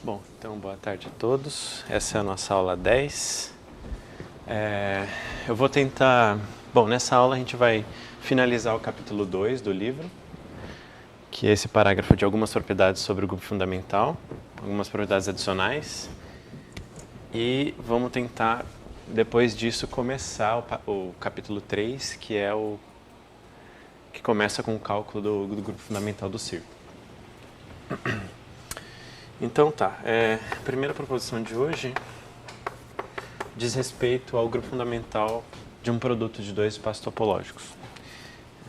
Bom, então boa tarde a todos. Essa é a nossa aula 10. Eu vou tentar... Bom, nessa aula a gente vai finalizar o capítulo 2 do livro, que é esse parágrafo de algumas propriedades sobre o grupo fundamental, algumas propriedades adicionais. E vamos tentar, depois disso, começar o capítulo 3, que é o que começa com o cálculo do grupo fundamental do círculo. Então tá, a primeira proposição de hoje diz respeito ao grupo fundamental de um produto de dois espaços topológicos.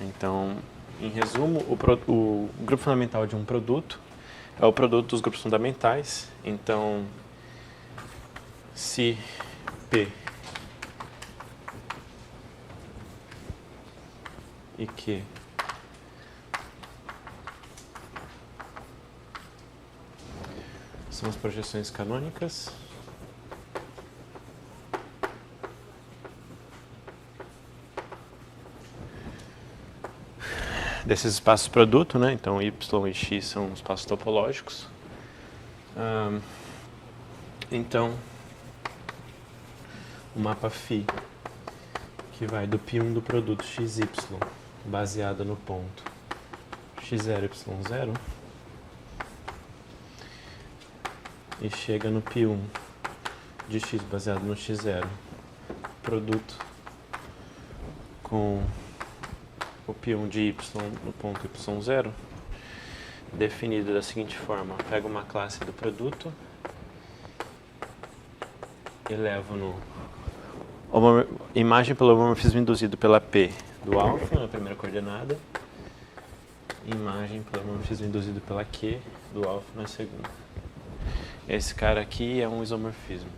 Então, em resumo, o grupo fundamental de um produto é o produto dos grupos fundamentais. Então, se P e Q são as projeções canônicas desses espaços produto, né? Então, Y e X são espaços topológicos. Então, o mapa φ, que vai do π1 do produto XY, baseado no ponto x0, y0, e chega no π1 de x baseado no x0, produto com o π1 de y no ponto y0, definido da seguinte forma: pego uma classe do produto e levo no imagem pelo homomorfismo induzido pela P do alfa na primeira coordenada, imagem pelo homomorfismo induzido pela Q do alfa na segunda. Esse cara aqui é um isomorfismo.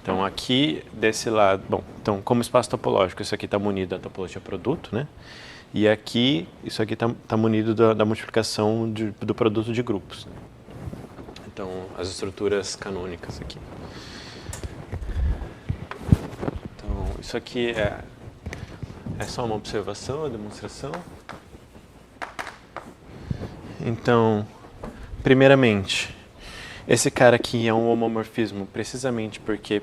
Então aqui desse lado, bom, então como espaço topológico, isso aqui está munido da topologia produto, né? E aqui, isso aqui está munido da multiplicação do produto de grupos. Então, as estruturas canônicas aqui. Então, isso aqui é só uma observação, uma demonstração. Então, primeiramente, esse cara aqui é um homomorfismo precisamente porque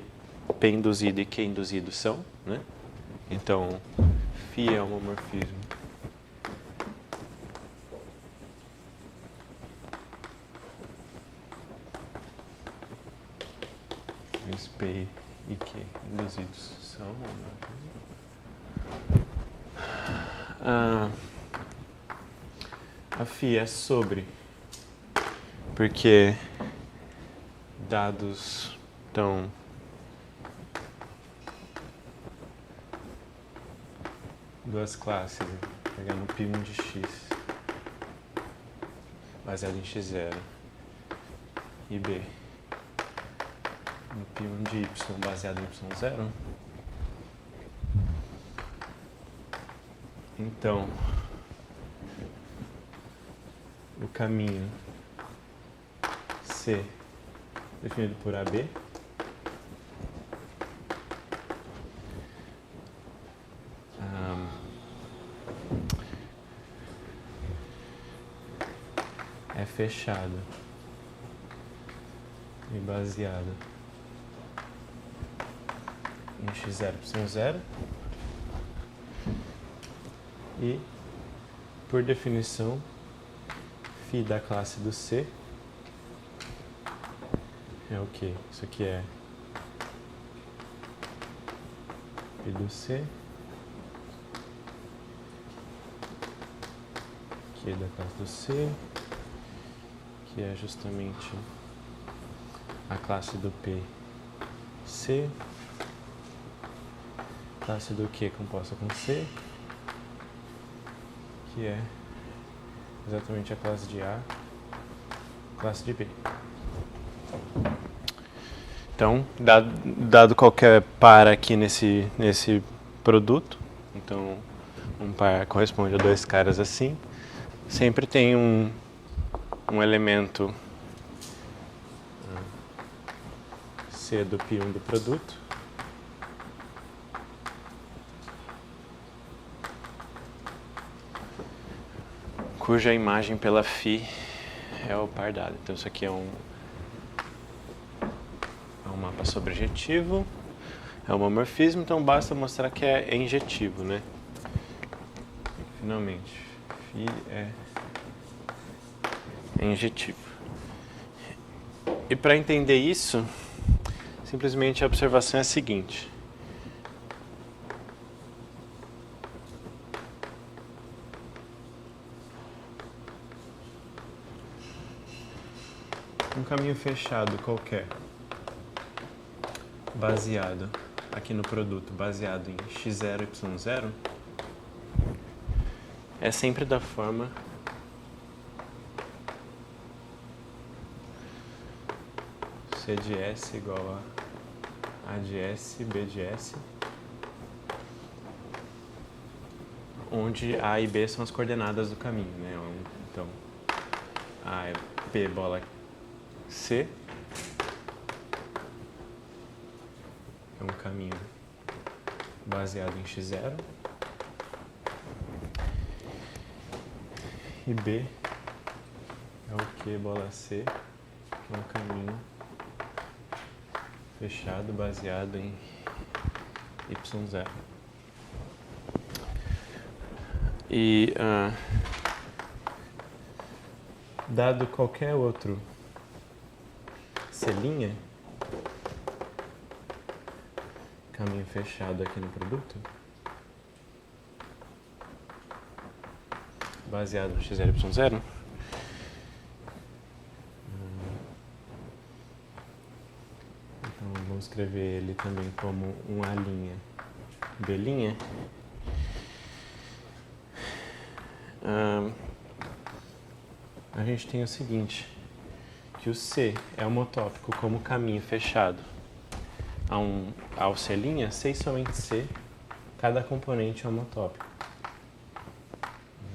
P induzido e Q induzido são, né? Então, φ é um homomorfismo P e Q induzidos são a φ é sobre, porque dados estão duas classes, pegando π1 de x baseado em x0 e B no π1 de y baseado em y0. Então, o caminho C, definido por AB, é fechado e baseado em x0, y0 e, por definição, φ da classe do C é o quê? Isso aqui é φ do C, que é da classe do C, que é justamente a classe do P, C, classe do Q composta com C, que é exatamente a classe de A, classe de B. Então, dado qualquer par aqui nesse produto, então um par corresponde a dois caras assim, sempre tem um elemento C do π1 do produto cuja imagem pela φ é o par dado. Então isso aqui é um mapa sobrejetivo, é um homorfismo, então basta mostrar que é injetivo, né? Finalmente, φ é injetivo. E para entender isso, simplesmente a observação é a seguinte. Um caminho fechado qualquer, baseado aqui no produto, baseado em x0, y0, é sempre da forma C de S igual a de S, B de S, onde A e B são as coordenadas do caminho, né? Então, A é P bola C, é um caminho baseado em x0, e B é o Q bola C, que é um caminho fechado baseado em y0. E dado qualquer outro C', caminho fechado aqui no produto, baseado no x0 e y0, então vamos escrever ele também como um A', B'. A gente tem o seguinte, que o C é homotópico como caminho fechado ao C', C e somente C, cada componente é homotópico.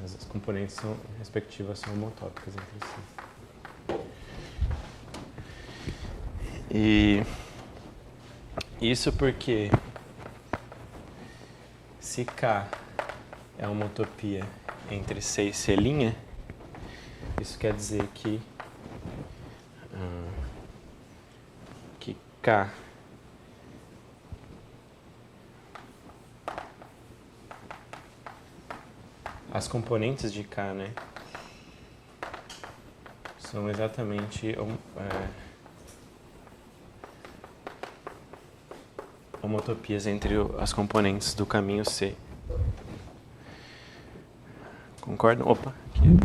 As componentes respectivas são homotópicas entre si. E isso porque se K é uma homotopia entre C e C', isso quer dizer que K as componentes de K, né, são exatamente homotopias entre as componentes do caminho C. Concordam? Opa, aqui.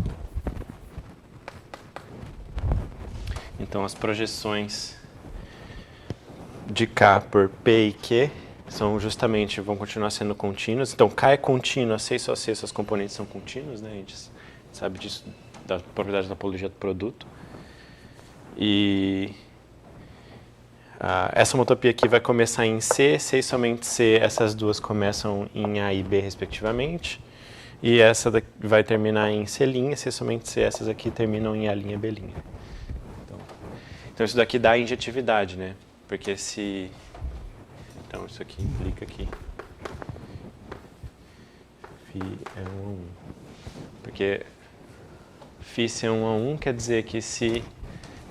Então as projeções de K por P e Q vão continuar sendo contínuas. Então K é contínuo, C e só C, suas componentes são contínuas, né? A gente sabe disso, da propriedade da topologia do produto. E essa homotopia aqui vai começar em C, C e somente C, essas duas começam em A e B, respectivamente. E essa daqui vai terminar em C', C e somente C, essas aqui terminam em A', B'. Então isso daqui dá injetividade, né? Porque se... Então isso aqui implica que φ é 1 a 1. Porque φ ser 1 a 1 quer dizer que se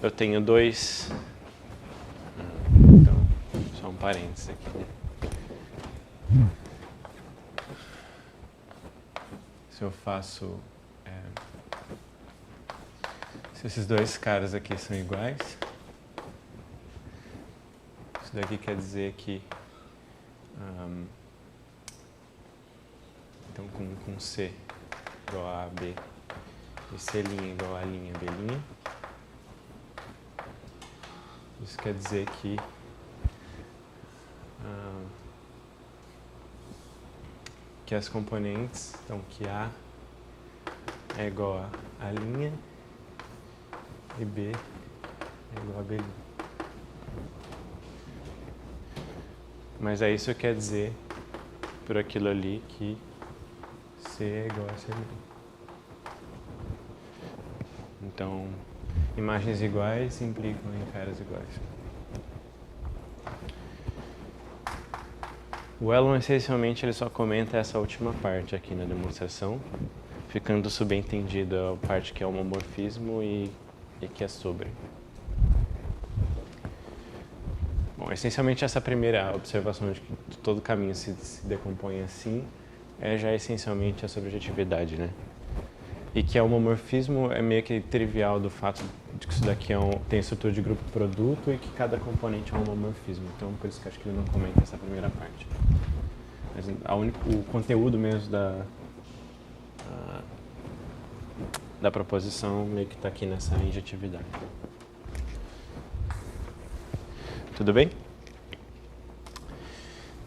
eu tenho dois... Então, só um parênteses aqui, né? Se eu faço... se esses dois caras aqui são iguais, isso daqui quer dizer que então com C igual a B e C' igual a B', isso quer dizer que as componentes, então que A é igual a A' e B é igual a B'. Mas aí isso quer dizer, por aquilo ali, que C é igual a C'. Então, imagens iguais implicam em caras iguais. O Elon, essencialmente, ele só comenta essa última parte aqui na demonstração, ficando subentendido a parte que é homomorfismo e que é sobre. Bom, essencialmente essa primeira observação de que todo caminho se decompõe assim já essencialmente a subjetividade, né? E que o homomorfismo é meio que trivial do fato de que isso daqui tem estrutura de grupo-produto e que cada componente é um homomorfismo. Então, por isso que acho que ele não comenta essa primeira parte. Mas o conteúdo mesmo da proposição meio que está aqui nessa injetividade. Tudo bem?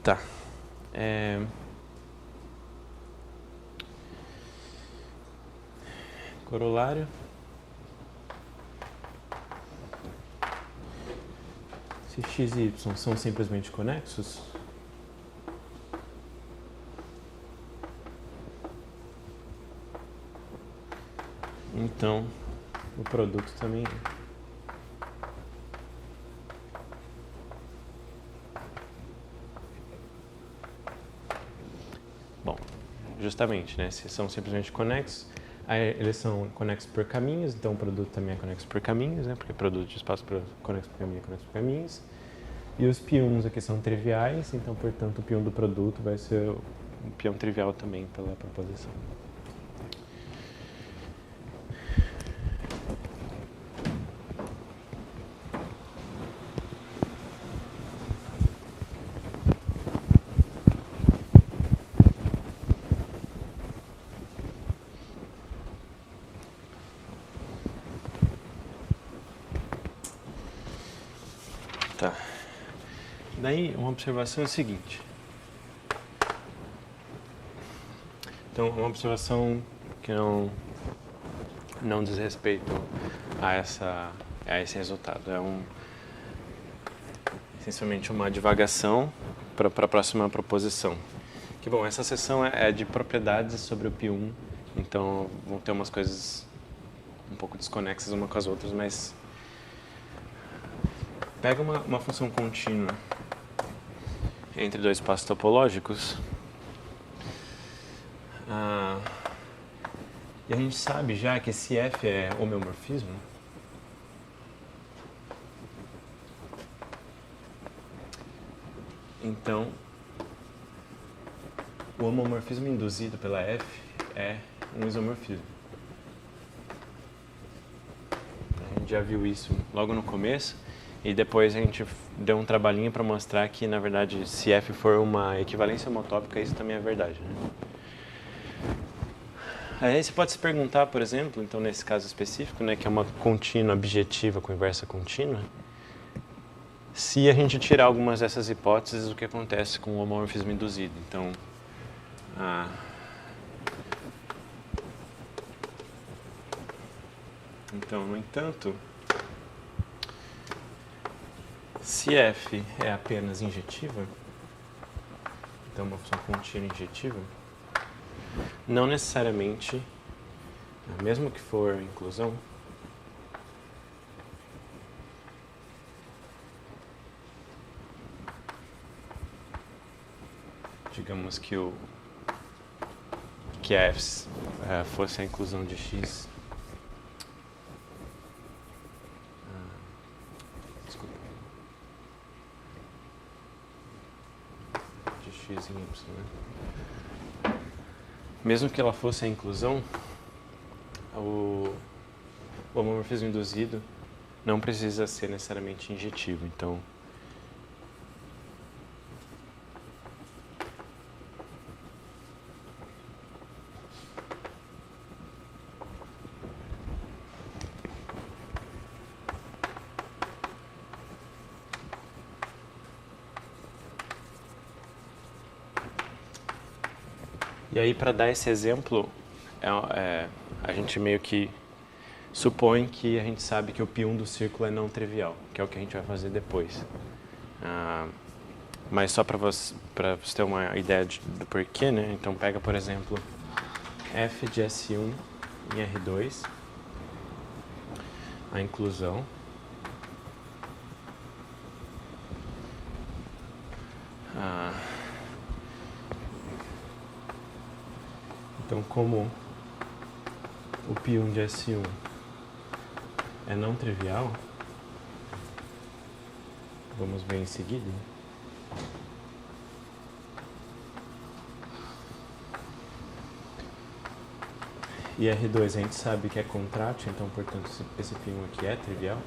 Tá. Corolário. Se x e y são simplesmente conexos, então o produto também é. Bom, justamente, né? Se são simplesmente conexos, aí eles são conexos por caminhos, então o produto também é conexo por caminhos, né? Porque produto de espaço conexo por caminho é conexo por caminhos. E os pions aqui são triviais, então, portanto, o pion do produto vai ser um pion trivial também pela proposição. Tá. Daí, uma observação é a seguinte. Então, uma observação que não diz respeito a esse resultado. Essencialmente uma divagação para a próxima proposição. Que, bom, essa seção é de propriedades sobre o P1, então vão ter umas coisas um pouco desconexas uma com as outras, mas pega uma função contínua entre dois espaços topológicos e a gente sabe já que esse F é homeomorfismo. Então, o homomorfismo induzido pela F é um isomorfismo. A gente já viu isso logo no começo e depois a gente deu um trabalhinho para mostrar que, na verdade, se F for uma equivalência homotópica, isso também é verdade, né? Aí você pode se perguntar, por exemplo, então nesse caso específico, né, que é uma contínua objetiva com inversa contínua, se a gente tirar algumas dessas hipóteses, o que acontece com o homomorfismo induzido. Então, no entanto, se F é apenas injetiva, então uma função contínua injetiva, não necessariamente, mesmo que for inclusão, digamos que a F fosse a inclusão de x. De x em y, né? Mesmo que ela fosse a inclusão, o homomorfismo induzido não precisa ser necessariamente injetivo. Então, e aí, para dar esse exemplo, a gente meio que supõe que a gente sabe que o π1 do círculo é não trivial, que é o que a gente vai fazer depois. Mas só para você ter uma ideia do porquê, né? Então pega, por exemplo, f de S1 em R2, a inclusão. Então, como o π1 de S1 é não trivial, vamos ver em seguida. E R2 a gente sabe que é contrátil, então, portanto, esse π1 aqui é trivial.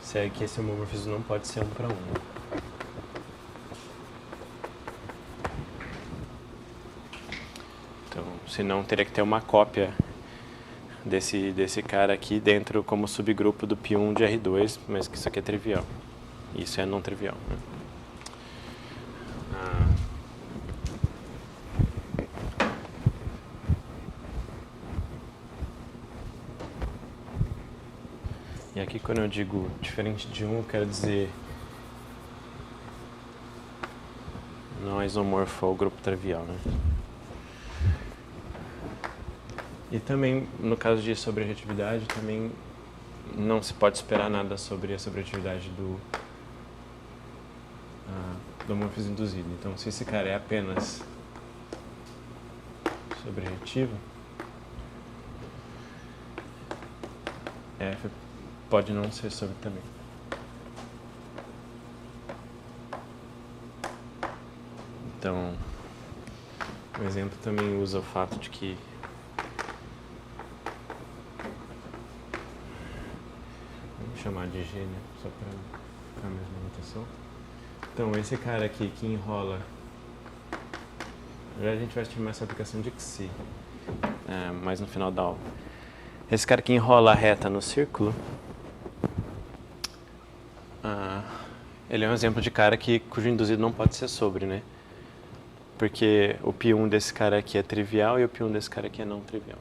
Segue que esse homomorfismo não pode ser 1 para 1. Então, senão teria que ter uma cópia desse cara aqui dentro como subgrupo do π1 de R2, mas que isso aqui é trivial. Isso é não trivial, né? E aqui quando eu digo diferente de 1, eu quero dizer não é isomorfo ao grupo trivial, né? E também, no caso de sobrejetividade, também não se pode esperar nada sobre a sobrejetividade do homomorfismo induzido. Então, se esse cara é apenas sobrejetivo, F pode não ser sobre também. Então, o exemplo também usa o fato de que vamos chamar de G, né? Só para ficar a mesma notação. Então, esse cara aqui que enrola, na verdade a gente vai chamar essa aplicação de Xi, mais no final da aula. Esse cara que enrola a reta no círculo, ele é um exemplo de cara cujo induzido não pode ser sobre, né? Porque o π1 desse cara aqui é trivial e o π1 desse cara aqui é não trivial.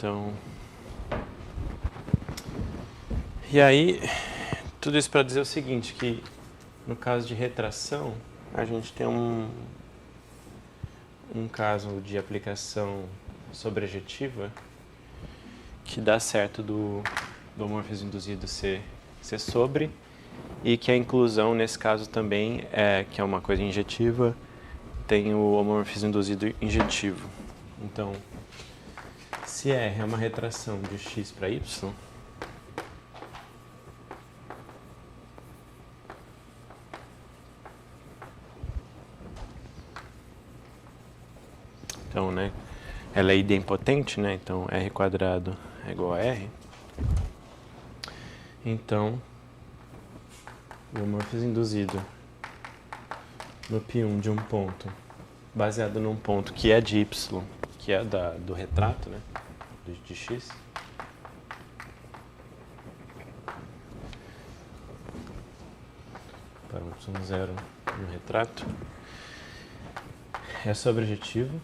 Então, e aí, tudo isso para dizer o seguinte, que no caso de retração, a gente tem um caso de aplicação sobrejetiva que dá certo do homomorfismo induzido ser sobre, e que a inclusão, nesse caso também, que é uma coisa injetiva, tem o homomorfismo induzido injetivo. Então, se R é uma retração de x para y, então, né, ela é idempotente, né, então R quadrado é igual a R. Então, o homomorfismo induzido no π1 de um ponto, baseado num ponto que é de y, que é do retrato, né, de x, para y0 no retrato, é sobrejetivo.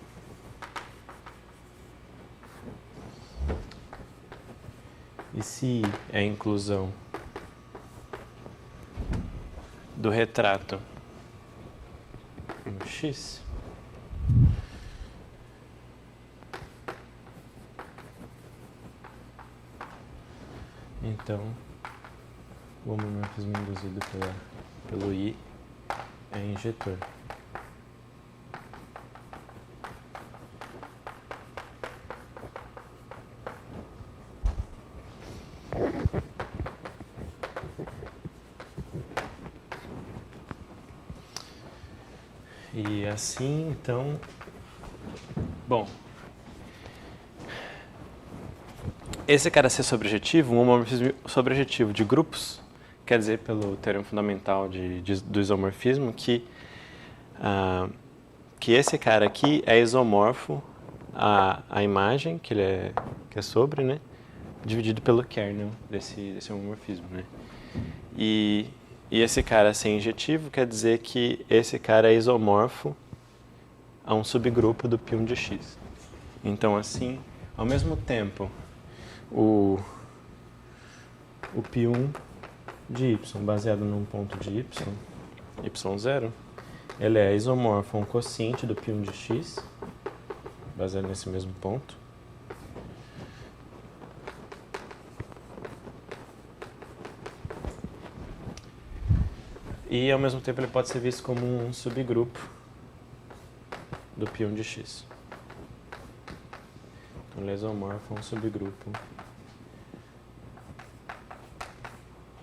E se é a inclusão do retrato no x, então o homomorfismo induzido pelo I é injetor. E assim, então, bom, esse cara ser sobrejetivo, um homomorfismo sobrejetivo de grupos, quer dizer, pelo teorema fundamental do isomorfismo, que esse cara aqui é isomorfo à imagem, que é sobre, né, dividido pelo kernel desse homomorfismo, né. E E esse cara sem injetivo quer dizer que esse cara é isomorfo a um subgrupo do π1 de x. Então, assim, ao mesmo tempo, o π1 de y, baseado num ponto de y, y0, ele é isomorfo a um quociente do π1 de x, baseado nesse mesmo ponto. E, ao mesmo tempo, ele pode ser visto como um subgrupo do π1 de x. Então, ele é isomorfo a um subgrupo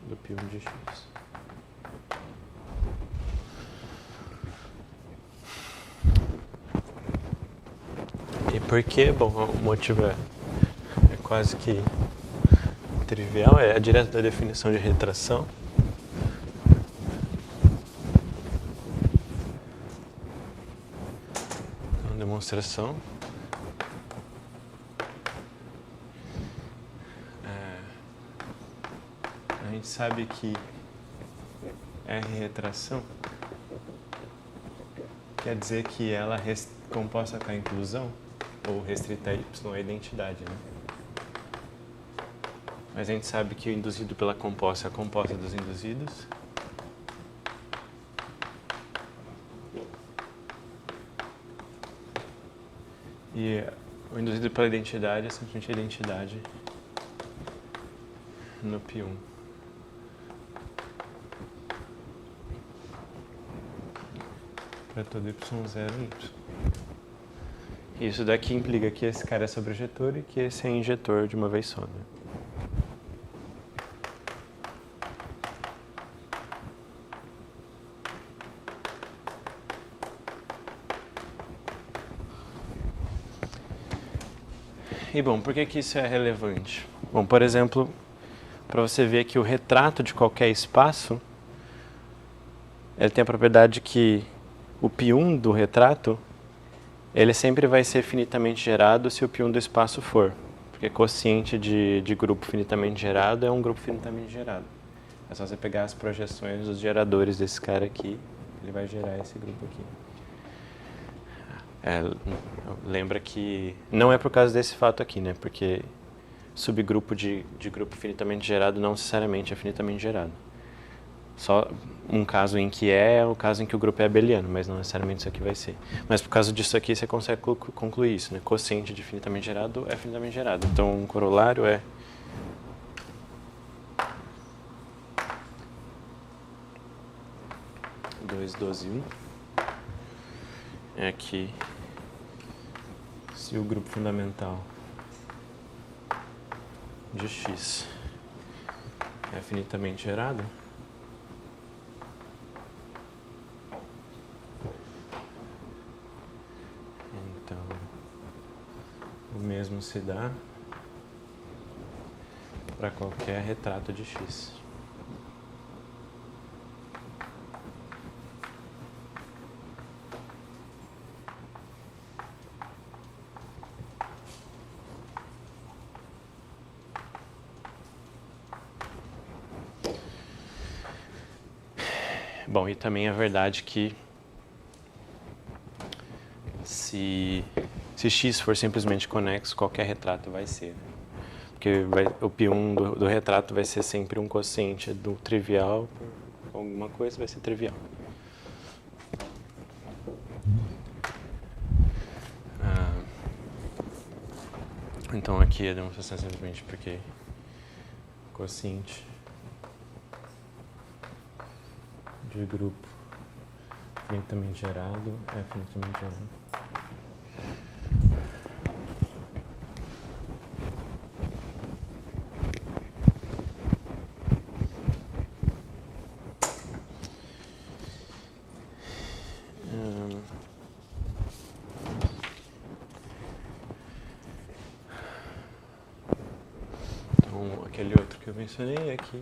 do π1 de x. E por que? Bom, o motivo é quase que trivial, é direto da definição de retração. Uma demonstração. A gente sabe que R retração quer dizer que ela composta com a inclusão, ou restrita a y, é a identidade, né? Mas a gente sabe que o induzido pela composta é a composta dos induzidos. E o induzido pela identidade é simplesmente a identidade no π1. Para todo y0 em y. Isso daqui implica que esse cara é sobrejetor e que esse é injetor de uma vez só, né? E bom, por que isso é relevante? Bom, por exemplo, para você ver que o retrato de qualquer espaço, ele tem a propriedade que o π1 do retrato, ele sempre vai ser finitamente gerado se o π1 do espaço for. Porque quociente de grupo finitamente gerado é um grupo finitamente gerado. É só você pegar as projeções dos geradores desse cara aqui, ele vai gerar esse grupo aqui. Lembra que não é por causa desse fato aqui, né? Porque subgrupo de grupo finitamente gerado não necessariamente é finitamente gerado. Só um caso em que é o caso em que o grupo é abeliano, mas não necessariamente isso aqui vai ser. Mas por causa disso aqui você consegue concluir isso, né? Quociente de finitamente gerado é finitamente gerado. Então um corolário é dois, 12, 1. É que se o grupo fundamental de x é finitamente gerado, então o mesmo se dá para qualquer retrato de x. Bom, e também é verdade que se x for simplesmente conexo, qualquer retrato vai ser. Né? Porque o π1 do retrato vai ser sempre um quociente do trivial, por alguma coisa vai ser trivial. Então aqui a demonstração é simplesmente porque quociente de grupo finitamente gerado é finitamente gerado. Então aquele outro que eu mencionei aqui,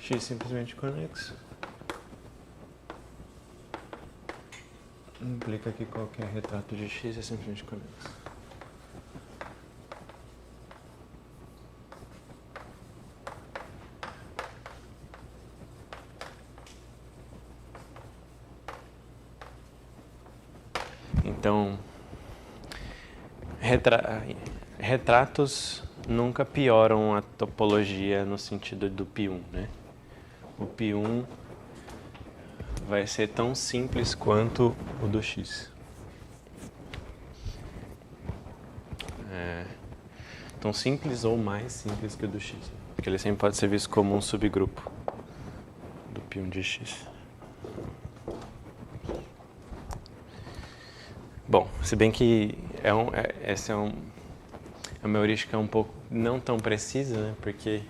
x simplesmente conexo, implica que qualquer retrato de x é simplesmente conexo. Então, retratos nunca pioram a topologia no sentido do π1, né? O π1 vai ser tão simples quanto o do x. Tão simples ou mais simples que o do x, porque ele sempre pode ser visto como um subgrupo do π1 de x. Bom, se bem que essa é uma heurística um pouco não tão precisa, né? Porque,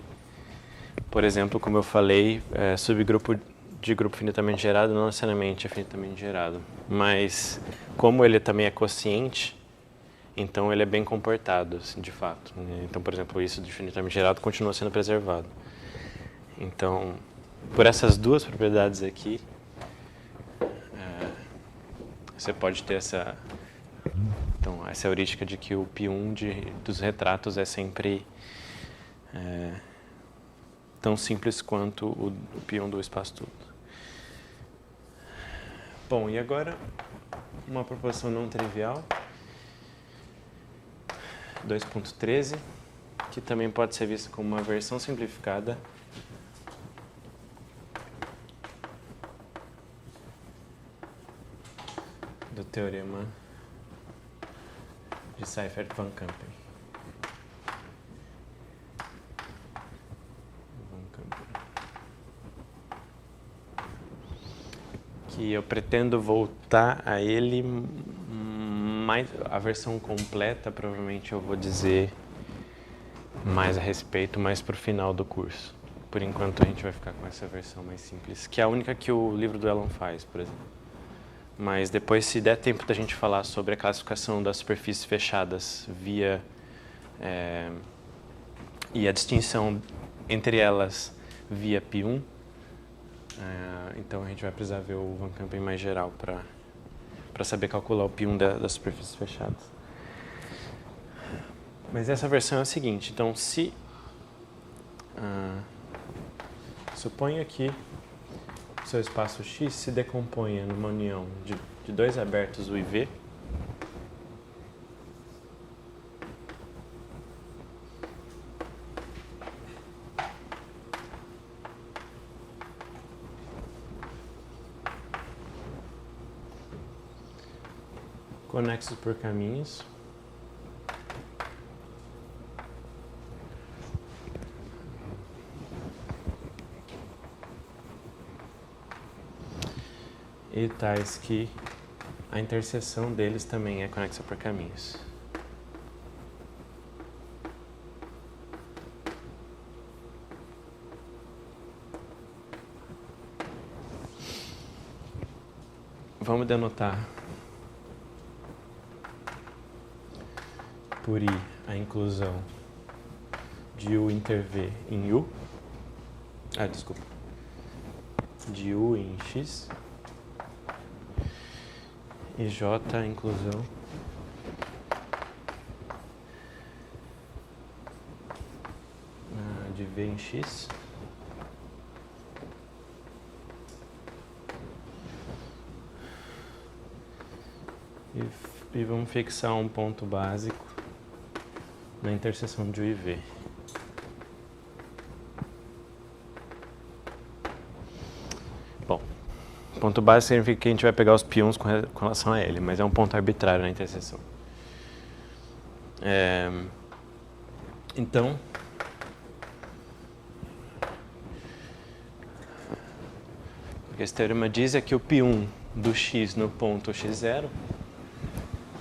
por exemplo, como eu falei, subgrupo de grupo finitamente gerado não necessariamente é finitamente gerado, mas como ele também é quociente, então ele é bem comportado, assim, de fato. Então, por exemplo, isso de finitamente gerado continua sendo preservado. Então, por essas duas propriedades aqui, você pode ter essa heurística de que o π1 dos retratos é sempre tão simples quanto o π1 do espaço todo. Bom, e agora uma proposição não trivial, 2.13, que também pode ser vista como uma versão simplificada do teorema de Seifert-Van Kampen. Que eu pretendo voltar a ele, mais a versão completa provavelmente eu vou dizer mais a respeito, mais para o final do curso. Por enquanto a gente vai ficar com essa versão mais simples, que é a única que o livro do Elon faz, por exemplo. Mas depois, se der tempo da gente falar sobre a classificação das superfícies fechadas via e a distinção entre elas via π1, então a gente vai precisar ver o Van Kampen mais geral para saber calcular o π1 das superfícies fechadas. Mas essa versão é a seguinte, então se suponha que o seu espaço X se decomponha numa união de dois abertos U e V, conexos por caminhos, e tais que a interseção deles também é conexa por caminhos. Vamos denotar por I a inclusão de U inter V em U. De U em X. E J a inclusão de V em X. E vamos fixar um ponto básico na interseção de U e V. Bom, ponto básico significa que a gente vai pegar os π1s com relação a ele, mas é um ponto arbitrário na interseção. Então, o que esse teorema diz é que o π1 do x no ponto x0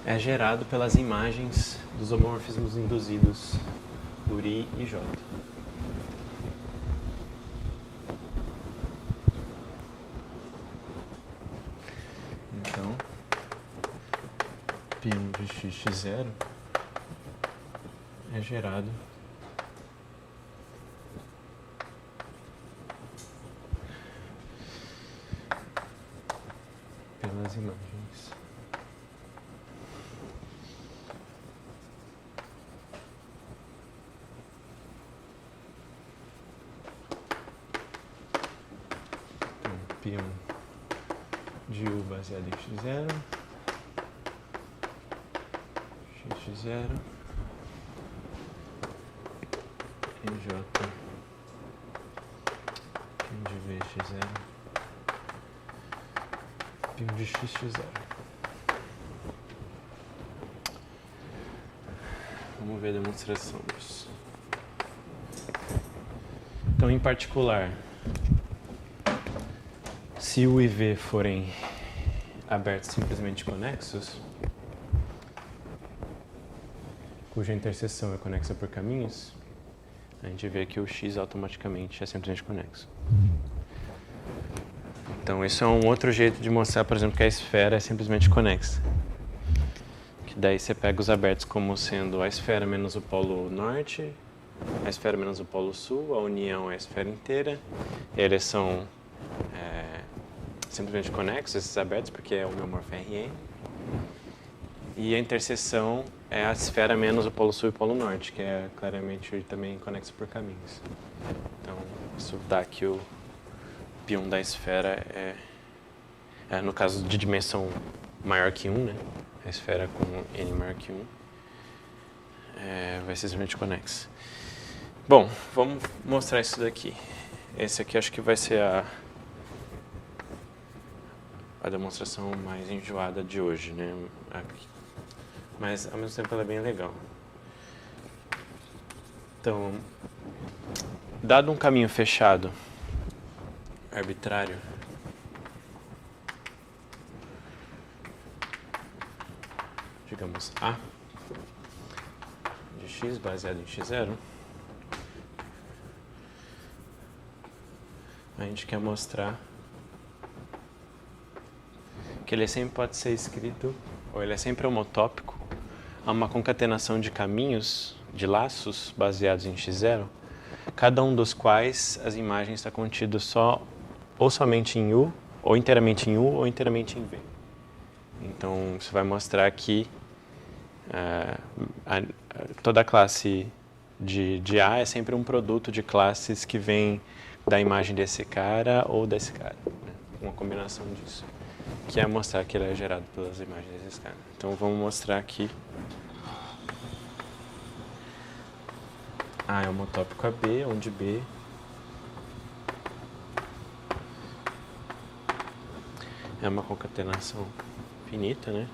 é gerado pelas imagens dos homomorfismos induzidos por I e J. Então, π1 de x0 é gerado pelas imagens. Então, π1 de U baseado em x0 x0 em j π de v x0 π de x x0. Vamos ver a demonstração disso. Então, em particular, se U e V forem abertos simplesmente conexos, cuja interseção é conexa por caminhos, a gente vê que o x automaticamente é simplesmente conexo. Então, isso é um outro jeito de mostrar, por exemplo, que a esfera é simplesmente conexa. Que daí você pega os abertos como sendo a esfera menos o polo norte, a esfera menos o polo sul, a união é a esfera inteira, e eles são simplesmente conexos, esses abertos, porque é homeomorfo Rn. E a interseção é a esfera menos o polo sul e o polo norte, que é claramente também conexo por caminhos. Então, isso dá que o π1 da esfera no caso de dimensão maior que 1, né? A esfera com n maior que 1, vai ser simplesmente conexa. Bom, vamos mostrar isso daqui. Esse aqui acho que vai ser a demonstração mais enjoada de hoje, né? Mas ao mesmo tempo ela é bem legal. Então, dado um caminho fechado arbitrário, digamos A de x baseado em x0, a gente quer mostrar que ele sempre pode ser escrito, ou ele é sempre homotópico a uma concatenação de caminhos, de laços baseados em x0, cada um dos quais as imagens está contido ou somente em U, ou inteiramente em U, ou inteiramente em V. Então, isso vai mostrar que toda a classe de A é sempre um produto de classes que vem da imagem desse cara ou desse cara, né? Uma combinação disso, que é mostrar que ele é gerado pelas imagens desses caras. Então, vamos mostrar aqui. A é homotópico a B, onde B é uma concatenação finita, né?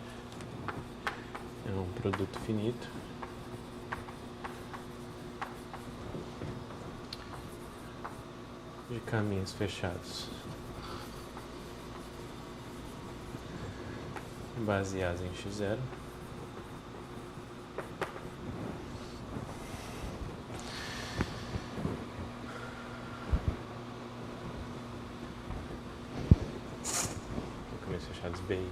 É um produto finito. De caminhos fechados baseados em x0. Caminhos fechados B.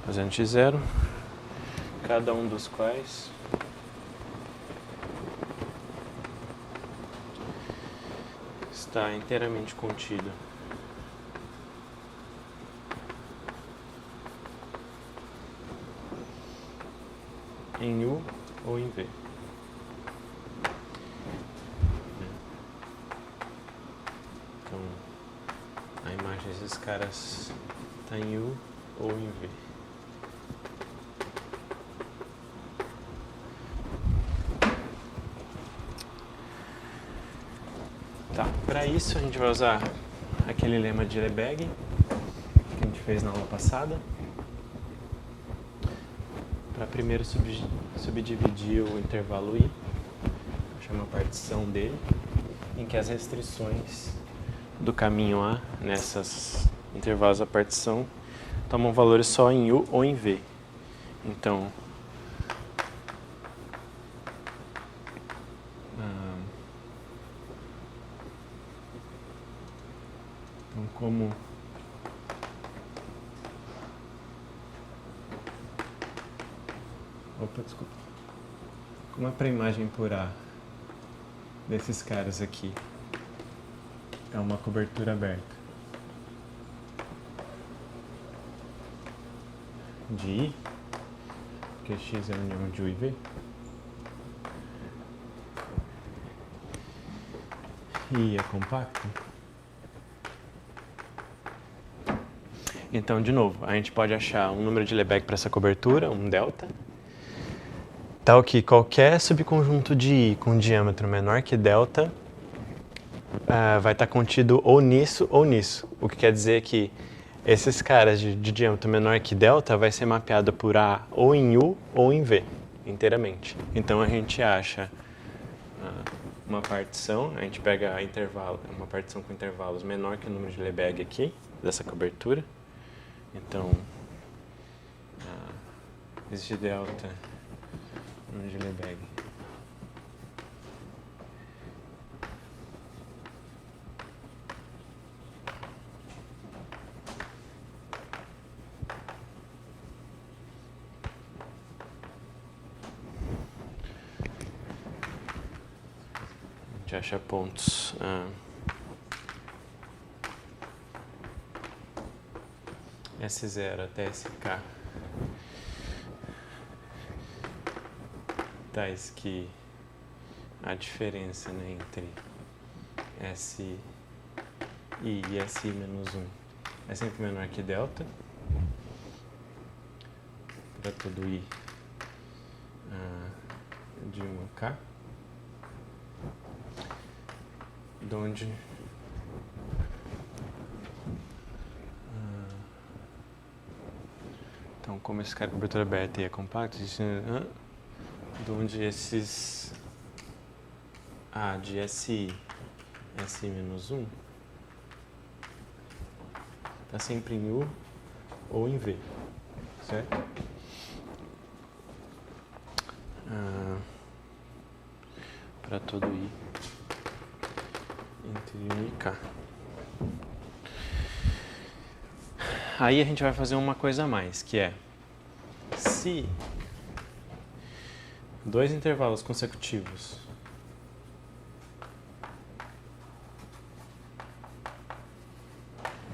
Fazendo x0, cada um dos quais está inteiramente contido em U ou em V. Então, a imagem desses caras está em U ou em V. Tá, para isso a gente vai usar aquele lema de Lebesgue que a gente fez na aula passada. Para primeiro subdividir o intervalo I, chama a partição dele, em que as restrições do caminho A, nessas intervalos da partição, tomam valores só em U ou em V. Então, como é para a imagem por A desses caras aqui é uma cobertura aberta de I, que X é a união de U e V, I é compacto, Então, de novo, a gente pode achar um número de Lebesgue para essa cobertura, um delta, tal que qualquer subconjunto de I com diâmetro menor que delta vai estar contido ou nisso ou nisso. O que quer dizer que esses caras de diâmetro menor que delta vai ser mapeado por A ou em U ou em V, inteiramente. Então a gente acha uma partição, a gente pega uma partição com intervalos menor que o número de Lebesgue aqui, dessa cobertura. Então, existe delta, número de Lebesgue. A gente acha pontos S0 até SK tais que a diferença, né, entre SI e SI menos 1 é sempre menor que delta para todo I de 1k, de onde então, como esse cara é cobertura aberta e é compacto, de onde esses de SI menos 1 está sempre em U ou em V, certo? Para todo I entre 1 e K. Aí a gente vai fazer uma coisa a mais, que é se dois intervalos consecutivos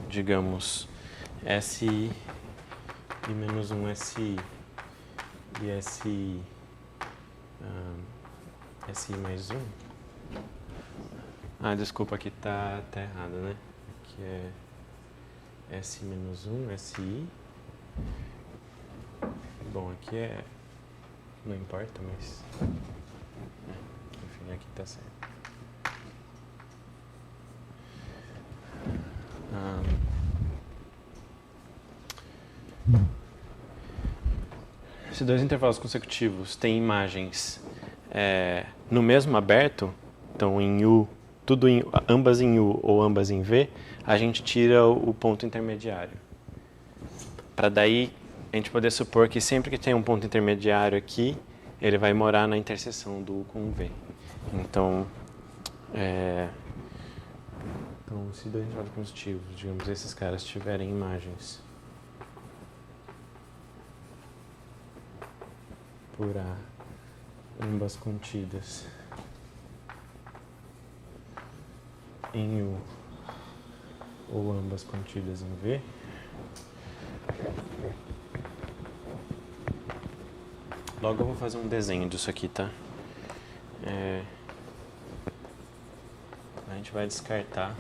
digamos SI e menos 1 SI e SI mais 1. Desculpa, aqui tá errado, né? Que é S menos 1, SI. Bom, aqui não importa, mas enfim, aqui tá certo. Se dois intervalos consecutivos têm imagens no mesmo aberto, então em U, ambas em U ou ambas em V, a gente tira o ponto intermediário. Para daí a gente poder supor que sempre que tem um ponto intermediário aqui, ele vai morar na interseção do U com o V. Então, se dois intervalos consecutivos, digamos, esses caras tiverem imagens por A, ambas contidas em U ou ambas contidas em V, logo eu vou fazer um desenho disso aqui, tá? A gente vai descartar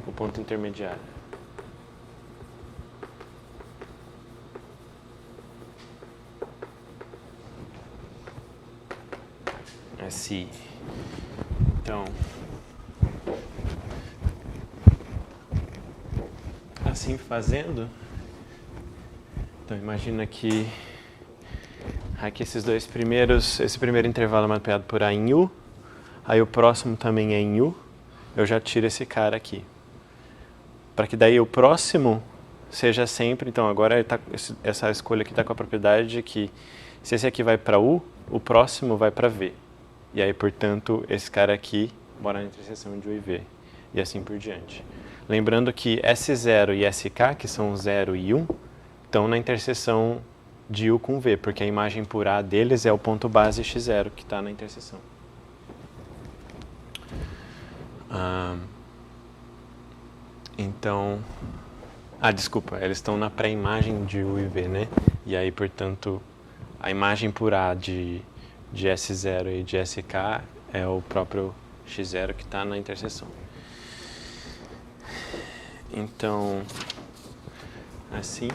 o ponto intermediário. SI. Então, assim fazendo, então imagina que aqui esse primeiro intervalo é mapeado por A em U, aí o próximo também é em U, eu já tiro esse cara aqui. Para que daí o próximo seja sempre, então agora essa escolha aqui está com a propriedade de que se esse aqui vai para U, o próximo vai para V. E aí, portanto, esse cara aqui mora na interseção de U e V. E assim por diante. Lembrando que S0 e SK, que são 0 e 1, estão na interseção de U com V, porque a imagem por A deles é o ponto base x0 que está na interseção. Então, desculpa, eles estão na pré-imagem de U e V, né? E aí, portanto, a imagem por A de S0 e de SK é o próprio x0 que está na interseção. Então, assim,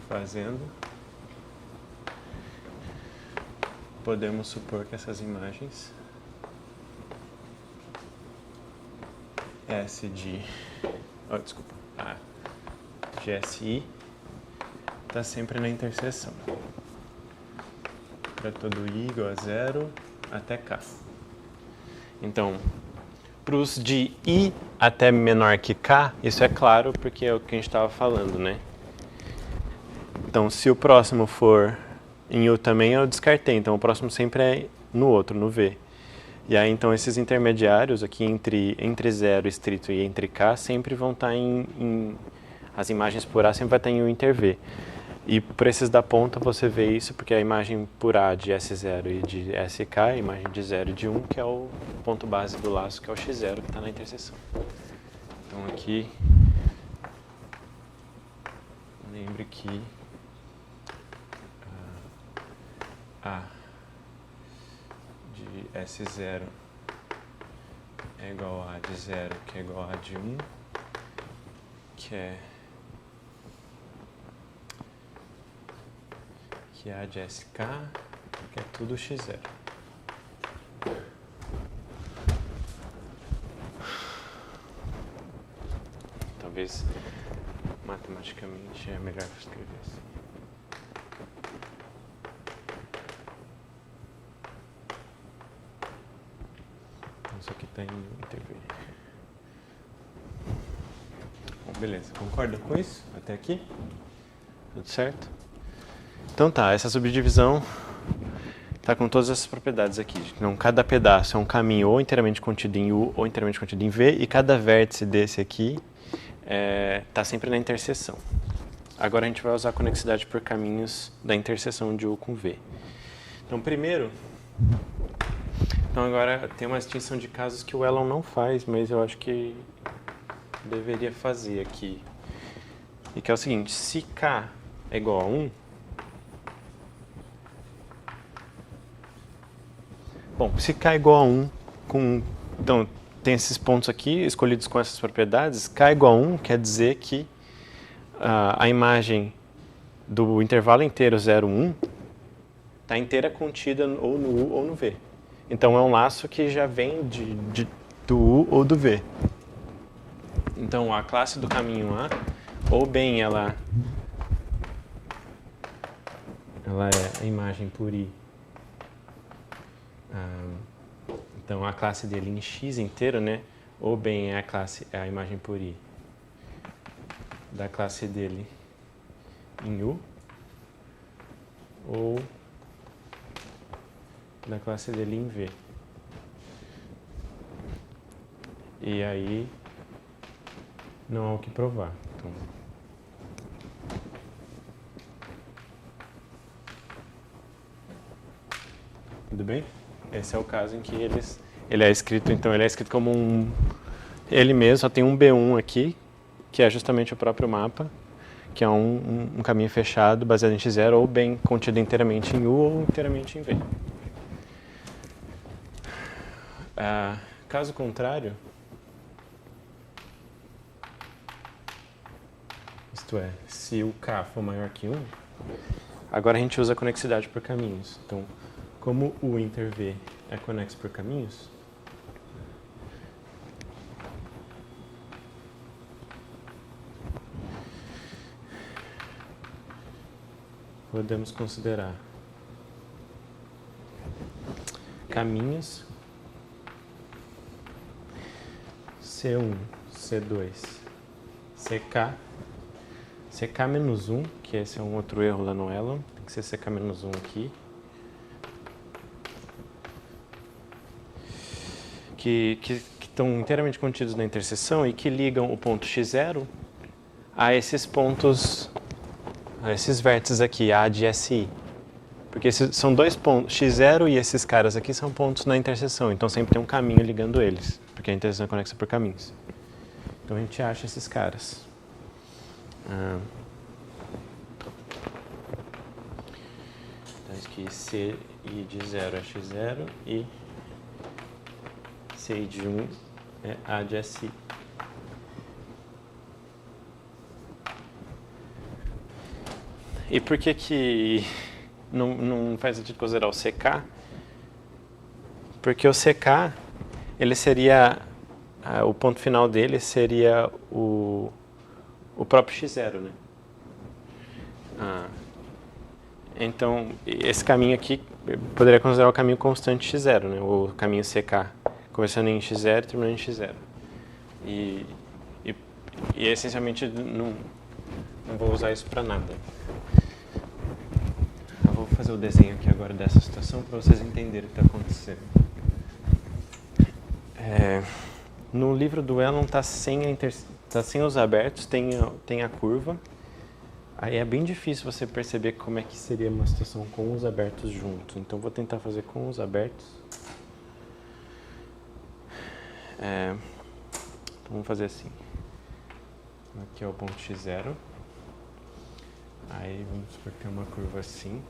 fazendo, podemos supor que essas imagens S de, A de SI está sempre na interseção, para todo I igual a 0 até K. Então, para os de I até menor que K, isso é claro porque é o que a gente estava falando, né? Então, se o próximo for em U também, eu descartei. Então, o próximo sempre é no outro, no V. E aí, então, esses intermediários aqui entre 0 estrito e entre K sempre vão estar as imagens por A sempre vai estar em U inter V. E por esses da ponta você vê isso porque a imagem por A de S0 e de SK, a imagem de 0 e de 1, que é o ponto base do laço, que é o X0, que está na interseção. Então aqui, lembre que A de S0 é igual a de 0, que é igual a de 1, que é A de SK, que é tudo X0. Talvez matematicamente é melhor escrever assim. Então isso aqui está em inter-V. Bom, beleza, concorda com isso? Até aqui? Tudo certo? Então tá, essa subdivisão está com todas essas propriedades aqui. Então, cada pedaço é um caminho ou inteiramente contido em U ou inteiramente contido em V, e cada vértice desse aqui está sempre na interseção. Agora a gente vai usar a conexidade por caminhos da interseção de U com V. Então, primeiro, agora tem uma distinção de casos que o Elon não faz, mas eu acho que deveria fazer aqui. E que é o seguinte, se K é igual a 1, bom, se K é igual a 1, então tem esses pontos aqui escolhidos com essas propriedades, K é igual a 1 quer dizer que a imagem do intervalo inteiro 0, 1 está inteira contida ou no U ou no V. Então é um laço que já vem do U ou do V. Então a classe do caminho A, ou bem ela é a imagem por I. Então a classe dele em X inteiro, né? Ou bem é a imagem por I da classe dele em U, ou da classe dele em V. E aí não há o que provar. Então, tudo bem? Esse é o caso em que ele é escrito, então ele é escrito como ele mesmo, só tem um B1 aqui, que é justamente o próprio mapa, que é um caminho fechado baseado em X0, ou bem contido inteiramente em U ou inteiramente em V. Caso contrário, isto é, se o K for maior que 1, agora a gente usa a conexidade por caminhos. Então, como o inter V é conexo por caminhos, podemos considerar caminhos C1, C2, CK, CK menos 1, que esse é um outro erro lá no Elon, tem que ser CK menos 1 aqui, que estão inteiramente contidos na interseção e que ligam o ponto X0 a esses pontos, a esses vértices aqui, A de SI. Porque esses são dois pontos, X0 e esses caras aqui são pontos na interseção, então sempre tem um caminho ligando eles, porque a interseção é conexa por caminhos. Então a gente acha esses caras. Então isso aqui, CI de 0 é X0 e CI de 1 é A de SI. E por que não faz sentido considerar o CK? Porque o CK, ele seria, o ponto final dele seria o próprio x0, né? Então, esse caminho aqui poderia considerar o caminho constante x0, né? O caminho CK, começando em x0 e terminando em x0. E essencialmente não vou usar isso para nada. Eu vou fazer o desenho aqui agora dessa situação para vocês entenderem o que está acontecendo. No livro do Elon está sem os abertos, tem a curva. Aí é bem difícil você perceber como é que seria uma situação com os abertos juntos. Então vou tentar fazer com os abertos. Então vamos fazer assim. Aqui é o ponto x0. Aí vamos supor que tem uma curva assim.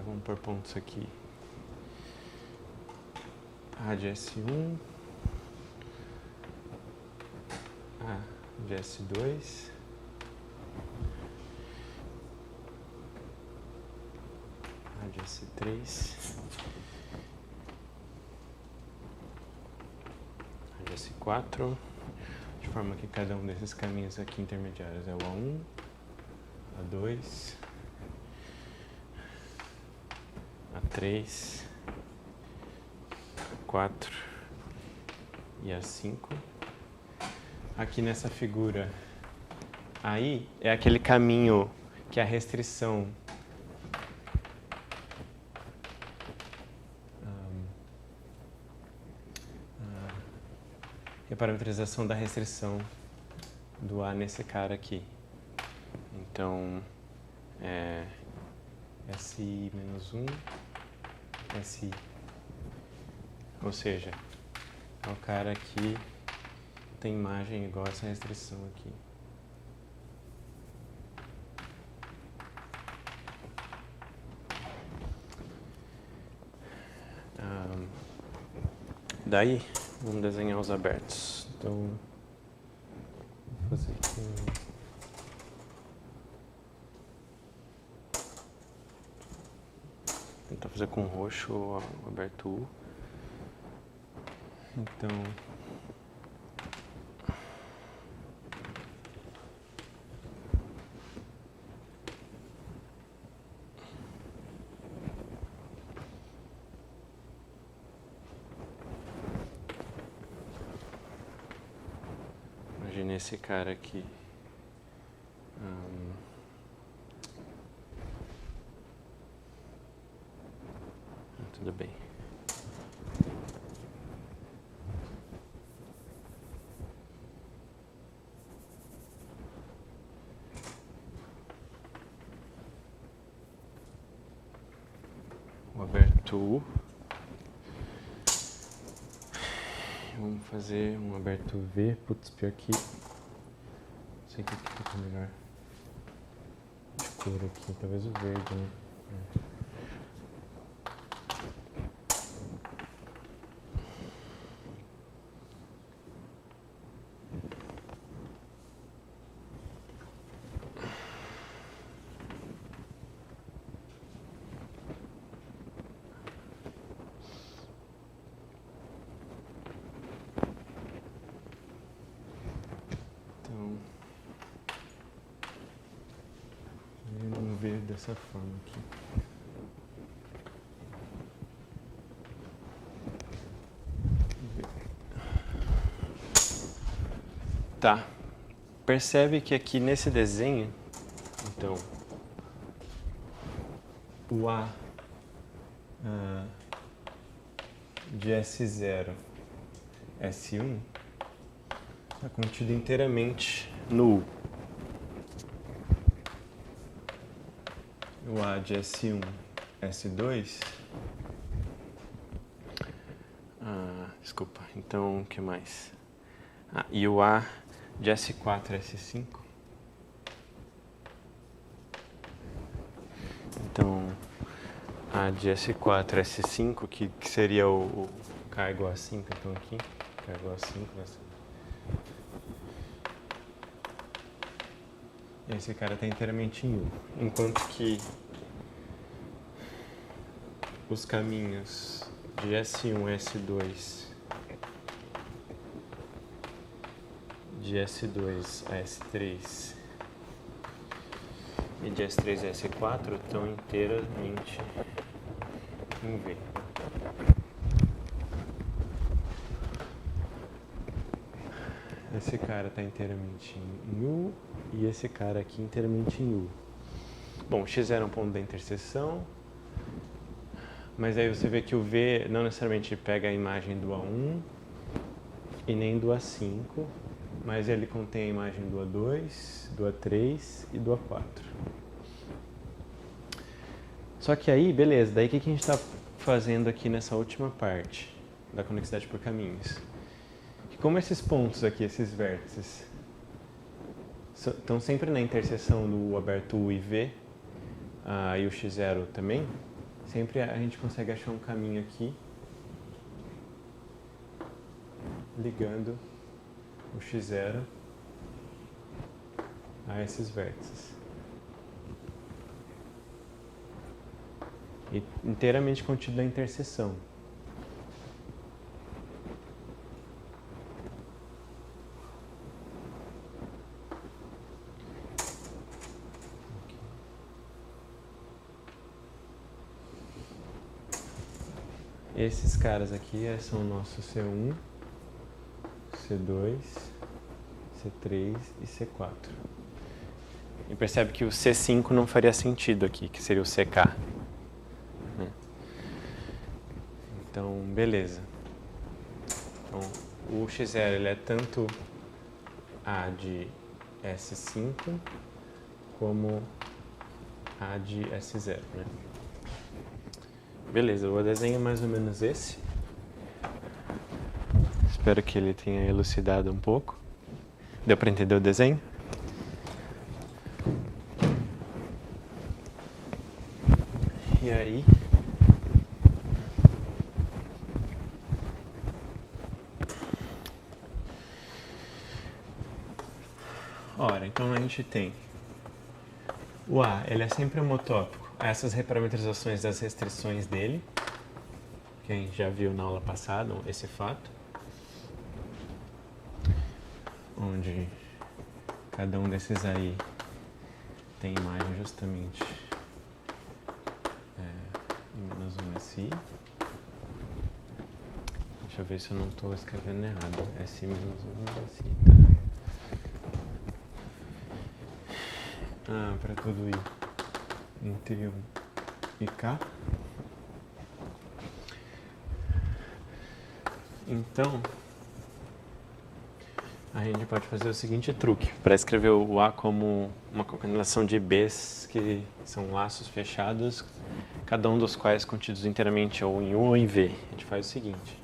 Vamos pôr pontos aqui. A de S1. A de S2. A de S3. A de S4. De forma que cada um desses caminhos aqui intermediários é o A1, A2, A3, A4 e A5. Aqui nessa figura, aí é aquele caminho que a restrição e a parametrização da restrição do A nesse cara aqui. Então, SI menos 1, SI. Ou seja, é o cara que tem imagem igual a essa restrição aqui. Daí, vamos desenhar os abertos. Então, vou fazer aqui tentar fazer com roxo o aberto U. Então, imagine esse cara aqui. Tudo bem. O aberto U. Vamos fazer um aberto V. Putz, pior que... Não sei o que fica melhor de cor aqui. Talvez o verde, né? Vamos ver dessa forma aqui. Tá. Percebe que aqui nesse desenho, então, o A de S0, S1 está contido inteiramente no U. O A de S1, S2... desculpa, então o que mais? E o A de S4, S5. Então, A de S4, S5, que seria o K igual a 5, então aqui, K igual a 5, Esse cara está inteiramente em U. Enquanto que os caminhos de S1 a S2, de S2 a S3 e de S3 a S4 estão inteiramente em V. Esse cara está inteiramente em U e esse cara aqui inteiramente em U. Bom, x0 é um ponto da interseção, mas aí você vê que o V não necessariamente pega a imagem do A1 e nem do A5, mas ele contém a imagem do A2, do A3 e do A4. Só que aí, beleza, daí o que a gente está fazendo aqui nessa última parte da conexidade por caminhos? Que como esses pontos aqui, esses vértices, estão sempre na interseção do aberto U e V, e o x0 também, sempre a gente consegue achar um caminho aqui ligando o x0 a esses vértices. E inteiramente contido na interseção. Esses caras aqui são o nosso C1, C2, C3 e C4. E percebe que o C5 não faria sentido aqui, que seria o CK. Então, beleza. Então, o x0 ele é tanto A de S5 como A de S0, né? Beleza, o desenho é mais ou menos esse. Espero que ele tenha elucidado um pouco. Deu para entender o desenho? E aí? Ora, então a gente tem o A, ele é sempre homotópico a essas reparametrizações das restrições dele, que a gente já viu na aula passada, esse fato, onde cada um desses aí tem imagem justamente em -1 SI. Deixa eu ver se eu não estou escrevendo errado. SI -1 SI, tá? Para tudo I entre 1 e K. Então, a gente pode fazer o seguinte truque, para escrever o A como uma concatenação de Bs que são laços fechados, cada um dos quais contidos inteiramente ou em U ou em V. A gente faz o seguinte.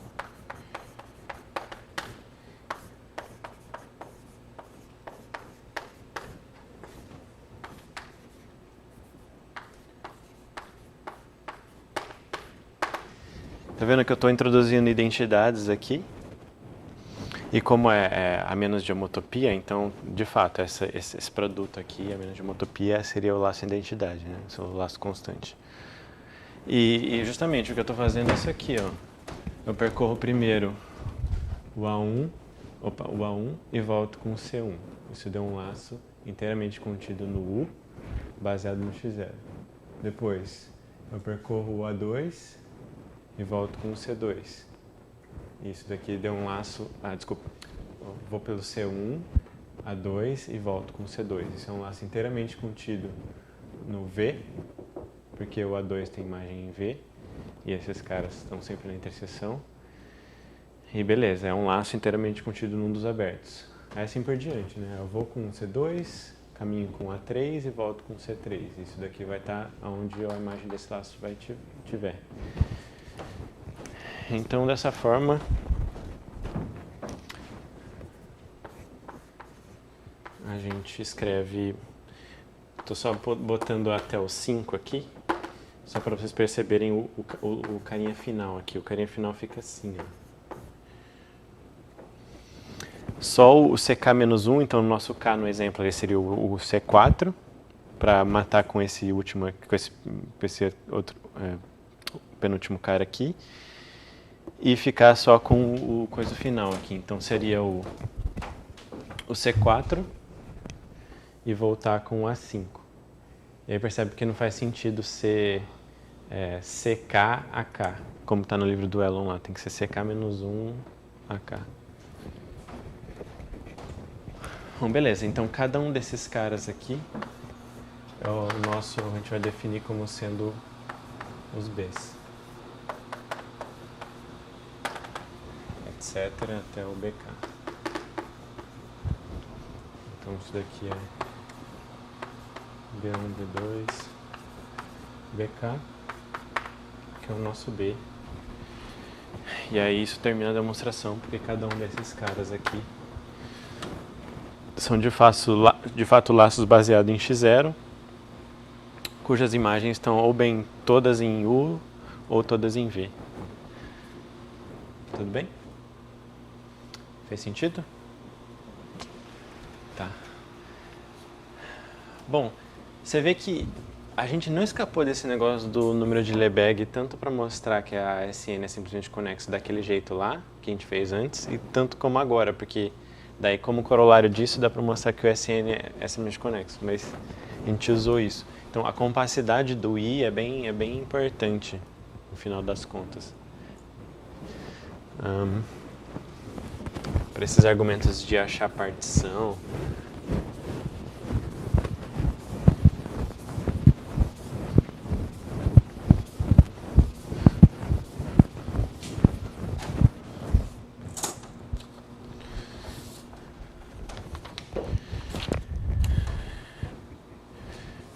Tá vendo que eu estou introduzindo identidades aqui? E como é a menos de homotopia, então, de fato, esse produto aqui, a menos de homotopia, seria o laço de identidade, né? O laço constante. E justamente o que eu estou fazendo é isso aqui, ó. Eu percorro primeiro o A1 e volto com o C1. Isso deu um laço inteiramente contido no U, baseado no x0. Depois, eu percorro o A2 e volto com o C2. Isso daqui deu um laço... desculpa. Eu vou pelo C1, A2 e volto com o C2. Isso é um laço inteiramente contido no V, porque o A2 tem imagem em V, e esses caras estão sempre na interseção. E beleza, é um laço inteiramente contido num dos abertos. Aí assim por diante, né? Eu vou com o C2, caminho com o A3 e volto com o C3. Isso daqui vai estar onde a imagem desse laço vai tiver. Então, dessa forma, a gente escreve... Estou só botando até o 5 aqui, só para vocês perceberem o carinha final aqui. O carinha final fica assim, ó. só o CK-1, então o nosso K no exemplo ele seria o C4, para matar com esse último, com esse outro penúltimo cara aqui, e ficar só com o coisa final aqui. Então seria o C4 e voltar com o A5. E aí percebe que não faz sentido ser CK AK, como está no livro do Elon lá, tem que ser CK-1 AK. Bom, beleza, então cada um desses caras aqui é o nosso, a gente vai definir como sendo os Bs. Etc. até o BK. Então isso daqui é B1, B2, BK, que é o nosso B. E aí isso termina a demonstração, porque cada um desses caras aqui são de fato laços baseados em x0, cujas imagens estão ou bem todas em U ou todas em V. Tudo bem? Fez sentido? Tá. Bom, você vê que a gente não escapou desse negócio do número de Lebesgue tanto para mostrar que a SN é simplesmente conexa daquele jeito lá, que a gente fez antes, e tanto como agora, porque daí como corolário disso dá para mostrar que o SN é simplesmente conexo, mas a gente usou isso. Então a compacidade do I é bem importante no final das contas. Para esses argumentos de achar partição.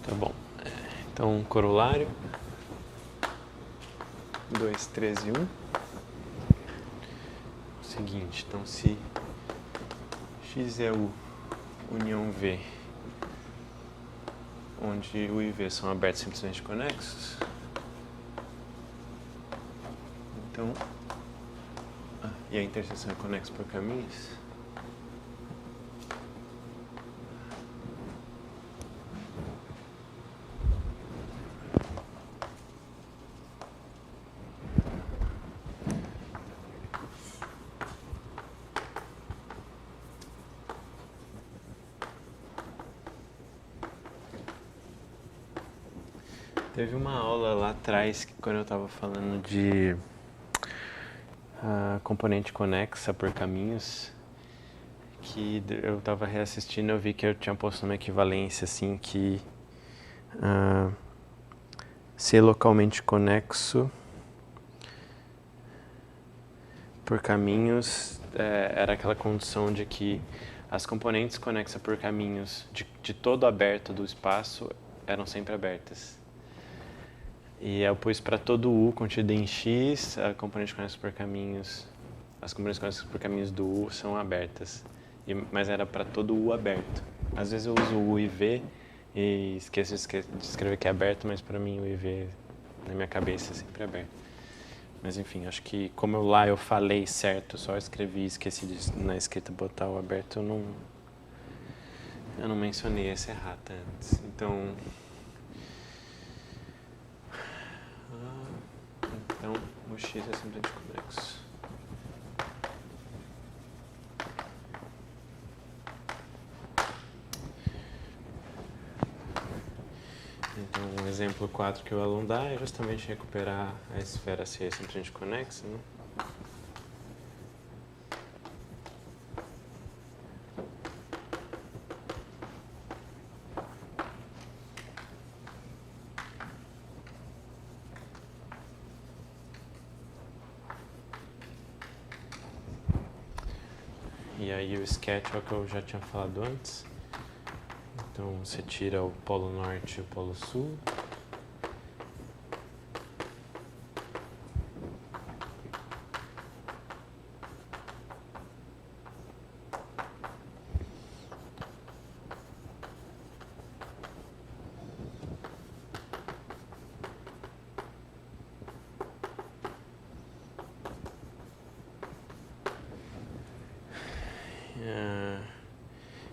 Tá bom. Então, corolário. 2, 3 e 1. Seguinte, então se X é U união V, onde U e V são abertos simplesmente conexos, então, e a interseção é conexa por caminhos, teve uma aula lá atrás, quando eu estava falando de componente conexa por caminhos, que eu estava reassistindo, eu vi que eu tinha posto uma equivalência assim que ser localmente conexo por caminhos era aquela condição de que as componentes conexas por caminhos de todo aberto do espaço eram sempre abertas. E eu pus para todo U contido em X, a componente conexa por caminhos, as componentes conexas por caminhos do U são abertas. Mas era para todo U aberto. Às vezes eu uso U e V e esqueço de escrever que é aberto, mas para mim U e V na minha cabeça é sempre aberto. Mas enfim, acho que como lá eu falei certo, só escrevi e esqueci de na escrita botar o aberto, eu não mencionei essa errata antes. Então o X é simplesmente conexo. Então, um exemplo 4 que o aluno dá é justamente recuperar a esfera ser simplesmente conexa, né? E aí o sketch é o que eu já tinha falado antes. Então você tira o polo norte e o polo sul.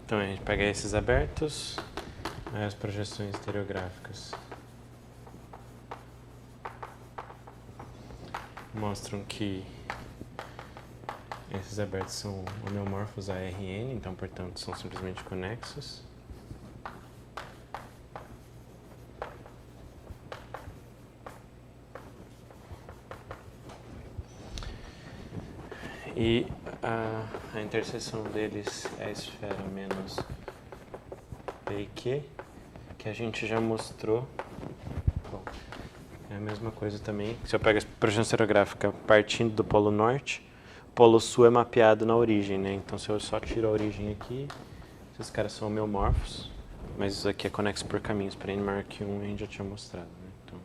Então a gente pega esses abertos, aí as projeções estereográficas mostram que esses abertos são homeomorfos a Rn, então portanto são simplesmente conexos. E a interseção deles é a esfera menos P e Q, que a gente já mostrou. Bom, é a mesma coisa também. Se eu pego a projeção estereográfica partindo do polo norte, o polo sul é mapeado na origem, né? Então se eu só tiro a origem aqui, esses caras são homeomorfos, mas isso aqui é conexo por caminhos. Para n maior que 1 a gente já tinha mostrado, né? Então,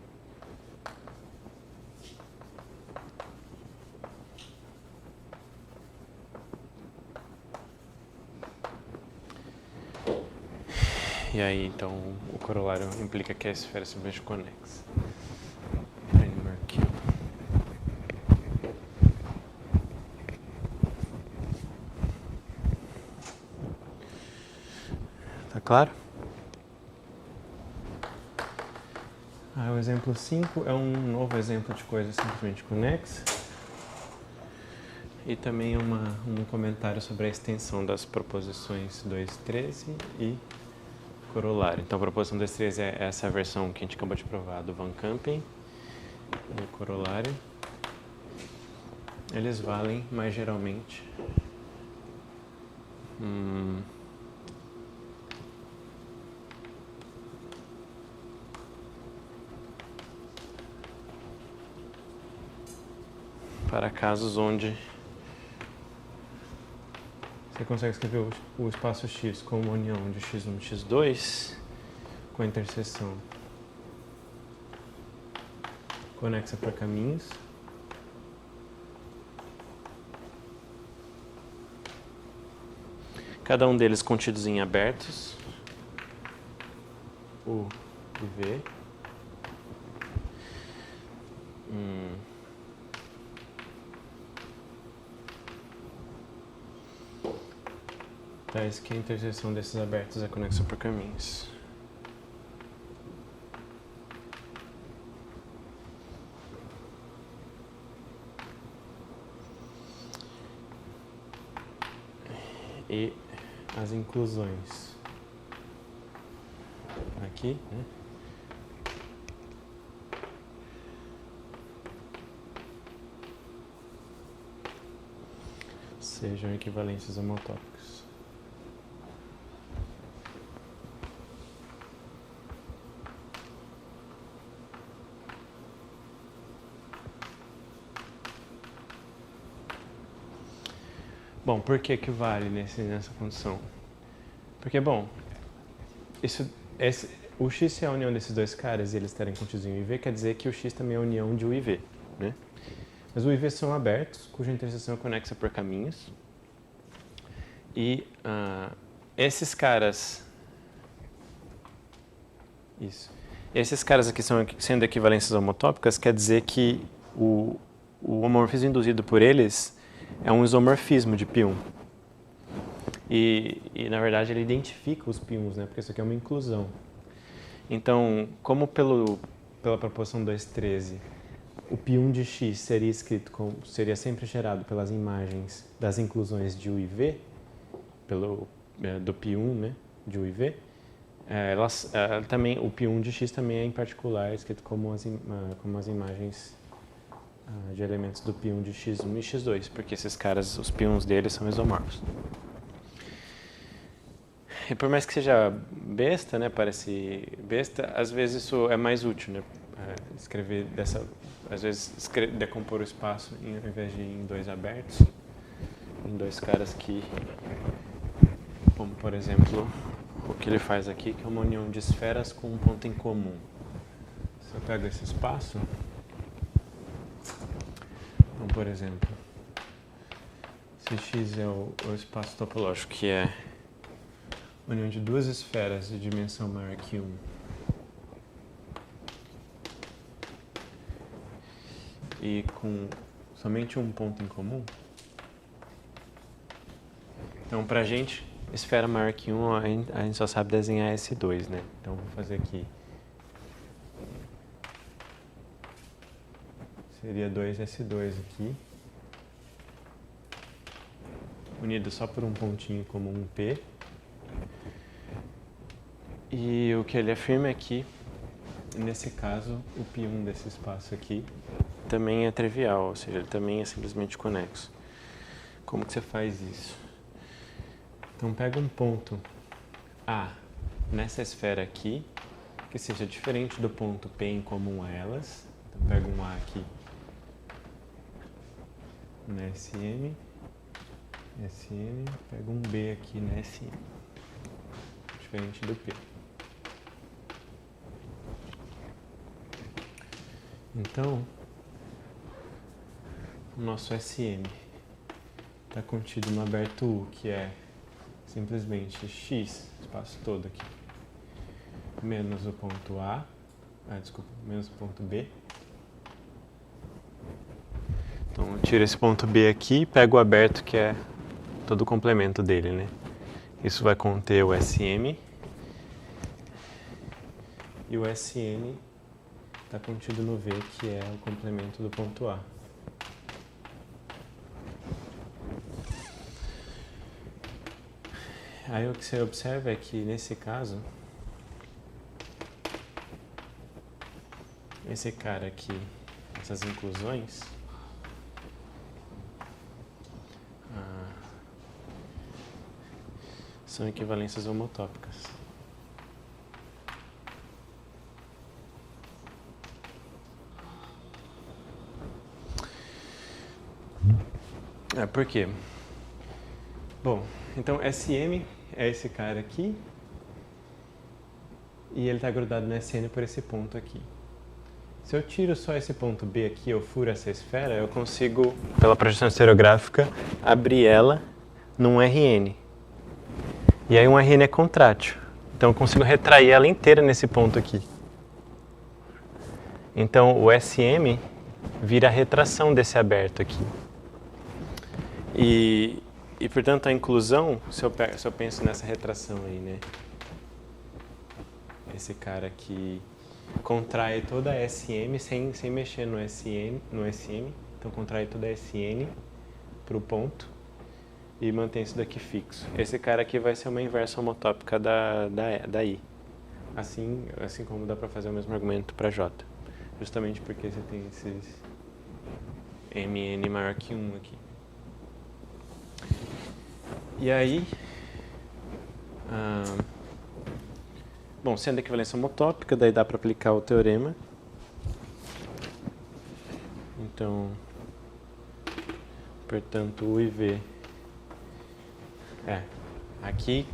e aí, então, o corolário implica que a esfera é simplesmente conexa. Para n maior que 1. Tá claro? O exemplo 5 é um novo exemplo de coisa simplesmente conexa. E também um comentário sobre a extensão das proposições 2.13 e corolário. Então, a proposição 2.13 é essa versão que a gente acabou de provar do Van Kampen. E o corolário. Eles valem mais geralmente para casos onde você consegue escrever o espaço X como uma união de x1 e x2 com a interseção conexa por caminhos. Cada um deles contidos em abertos, U e V. Tais que a interseção desses abertos é conexa por caminhos. E as inclusões aqui, né? Sejam equivalências homotópicas. Bom, por que vale nessa condição? Porque, bom, o x ser a união desses dois caras e eles estarem contidos em U e V, quer dizer que o x também é a união de U e V, né? Mas o U e V são abertos, cuja interseção é conexa por caminhos. E esses caras... Isso. Esses caras aqui sendo equivalências homotópicas, quer dizer que o homomorfismo induzido por eles é um isomorfismo de π1. E na verdade, ele identifica os π1s, né? Porque isso aqui é uma inclusão. Então, como pela proposição 2.13, o π1 de x seria sempre gerado pelas imagens das inclusões de U e V, do π1, né? De U e V, também, o π1 de x também é em particular escrito como as imagens de elementos do π1 de x1 e x2, porque esses caras, os π1s deles são isomorfos. E por mais que seja besta, né, parece besta, às vezes isso é mais útil, né, escrever às vezes decompor o espaço ao invés de em dois abertos, em dois caras que, como por exemplo, o que ele faz aqui, que é uma união de esferas com um ponto em comum. Se eu pego esse espaço, então, por exemplo, se X é o espaço topológico, que é a união de duas esferas de dimensão maior que 1, e com somente um ponto em comum, Então, para a gente, esfera maior que 1, a gente só sabe desenhar S2, né? Então, vou fazer aqui. Seria 2S2 aqui. Unido só por um pontinho como um P. E o que ele afirma é que, nesse caso, o π1 desse espaço aqui também é trivial, ou seja, ele também é simplesmente conexo. Como que você faz isso? Então pega um ponto A nessa esfera aqui, que seja diferente do ponto P em comum a elas. Então pega um A aqui na SM, pega um B aqui na SM, diferente do P. Então, o nosso SM está contido no aberto U, que é simplesmente X, espaço todo aqui, menos o ponto menos o ponto B. Então, eu tiro esse ponto B aqui e pego o aberto, que é todo o complemento dele, né? Isso vai conter o SM, e o SN está contido no V, que é o complemento do ponto A. Aí o que você observa é que, nesse caso, esse cara aqui, essas inclusões, são equivalências homotópicas. Por quê? Bom, então SM é esse cara aqui e ele está grudado no SN por esse ponto aqui. Se eu tiro só esse ponto B aqui, eu furo essa esfera, eu consigo, pela projeção estereográfica, abrir ela num RN. E aí um RN é contrátil. Então eu consigo retrair ela inteira nesse ponto aqui. Então o SM vira a retração desse aberto aqui. E portanto, a inclusão, se eu penso nessa retração aí, né? Esse cara aqui contrai toda a SM sem mexer no SM. Então, contrai toda a SN para o ponto e mantém isso daqui fixo. Esse cara aqui vai ser uma inversa homotópica da I. Assim como dá para fazer o mesmo argumento para J. Justamente porque você tem esses MN maior que 1 aqui. E aí, bom, sendo equivalência homotópica, daí dá para aplicar o teorema. Então, portanto, U e V. Aqui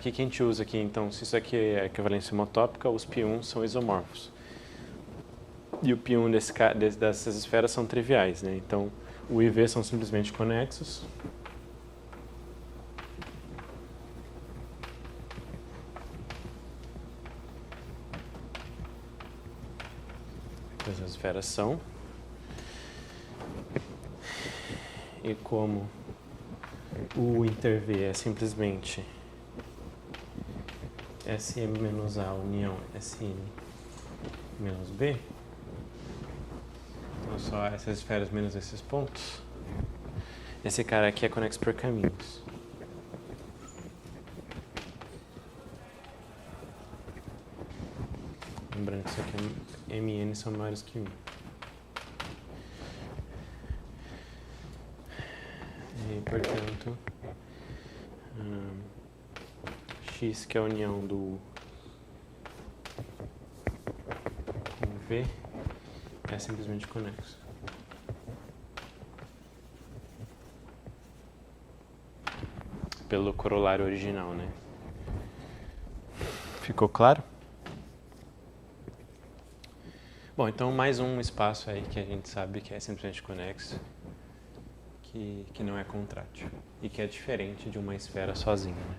que a gente usa aqui, então, se isso aqui é equivalência homotópica, os π1 são isomorfos. E o π1 dessas esferas são triviais, né? Então, U e V são simplesmente conexos. As esferas são. E como o inter V é simplesmente SM menos A união SN menos B, então só essas esferas menos esses pontos, esse cara aqui é conexo por caminhos. Lembrando que isso aqui é MN são maiores que 1. E, portanto, X, que é a união do com V, é simplesmente conexo. Pelo corolário original, né? Ficou claro? Bom, então mais um espaço aí que a gente sabe que é simplesmente conexo, que não é contrátil e que é diferente de uma esfera sozinha, né?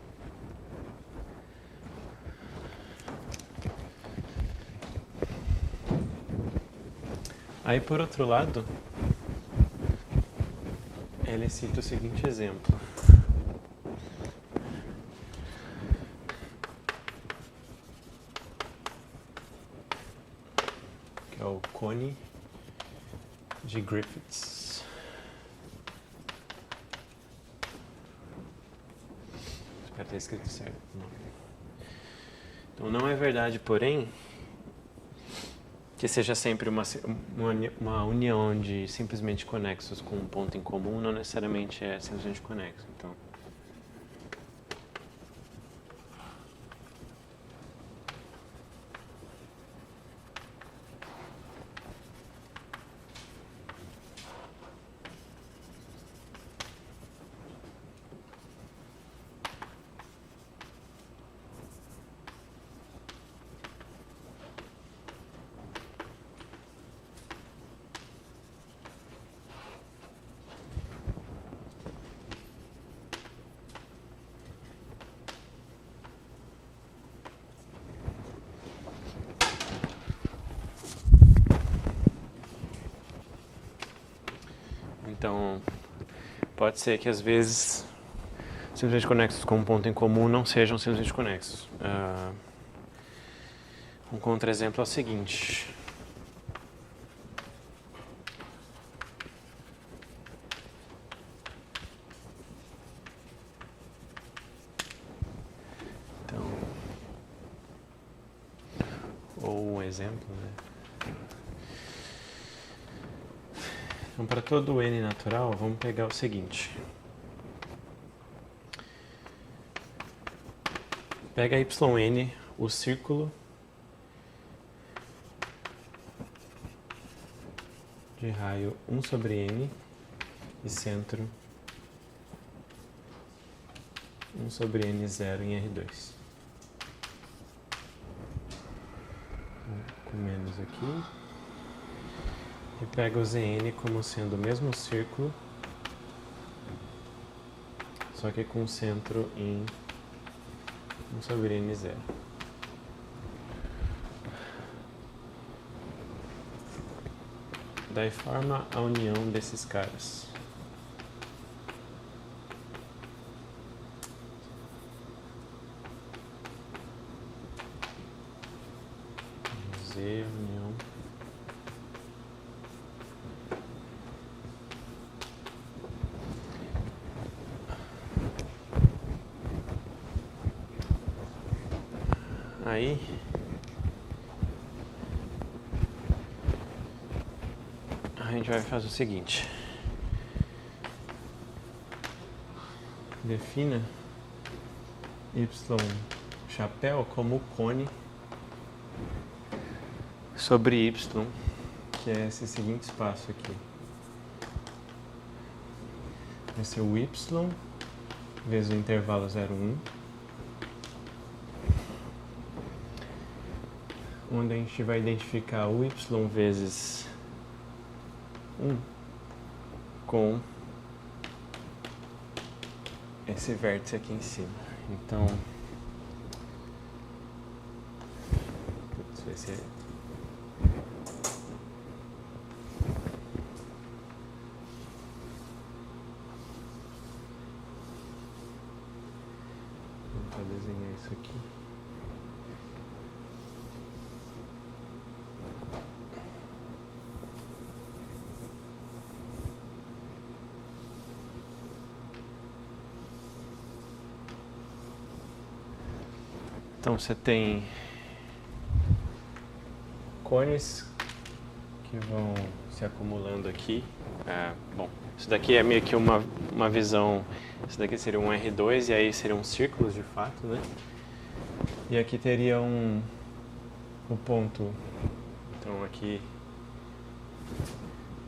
Aí, por outro lado, ele cita o seguinte exemplo. que é o cone de Griffiths. Espero ter escrito certo. Então não é verdade, porém, que seja sempre uma união de simplesmente conexos com um ponto em comum, não necessariamente é simplesmente conexo. Então, Então, pode ser que às vezes simplesmente conexos com um ponto em comum não sejam simplesmente conexos. Um contra-exemplo é o seguinte. Então, ou um exemplo, né? Então, para todo n natural, vamos pegar o seguinte. Pega yn, o círculo de raio 1 sobre n e centro 1 sobre n0 em R2. Com menos aqui. E pega o Zn como sendo o mesmo círculo, só que com centro em 1 sobre n0. Daí forma a união desses caras. Z união aí a gente vai fazer o seguinte. Defina y chapéu como cone sobre y, que é esse seguinte espaço aqui. Vai ser o y vezes o intervalo 0,1, onde a gente vai identificar o y vezes 1 com esse vértice aqui em cima. Então, vai ser vou desenhar isso aqui. Então você tem cones que vão se acumulando aqui. Bom, isso daqui é meio que uma visão. Isso daqui seria um R2 e aí seriam círculos de fato, né? E aqui teria o ponto. Então aqui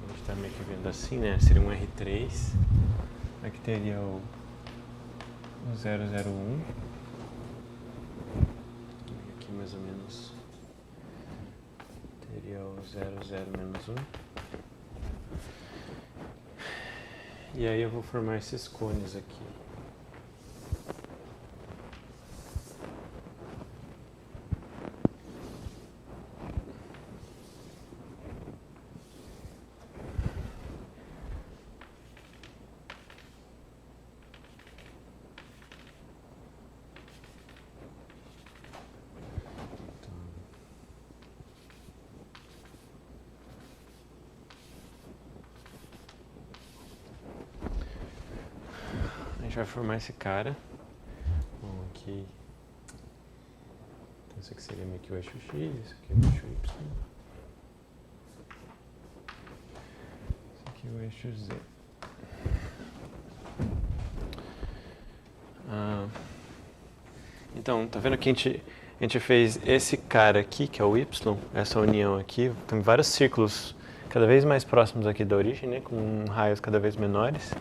a gente está meio que vendo assim, né? Seria um R3. Aqui teria o 001. Aqui mais ou menos teria o 00 menos 1. E aí eu vou formar esses cones aqui. gente vai formar esse cara. Bom, aqui... Então, isso aqui seria meio que o eixo X, isso aqui é o eixo Y. Isso aqui é o eixo Z. Então, tá vendo que a gente fez esse cara aqui, que é o Y, essa união aqui, tem vários círculos cada vez mais próximos aqui da origem, né, com raios cada vez menores.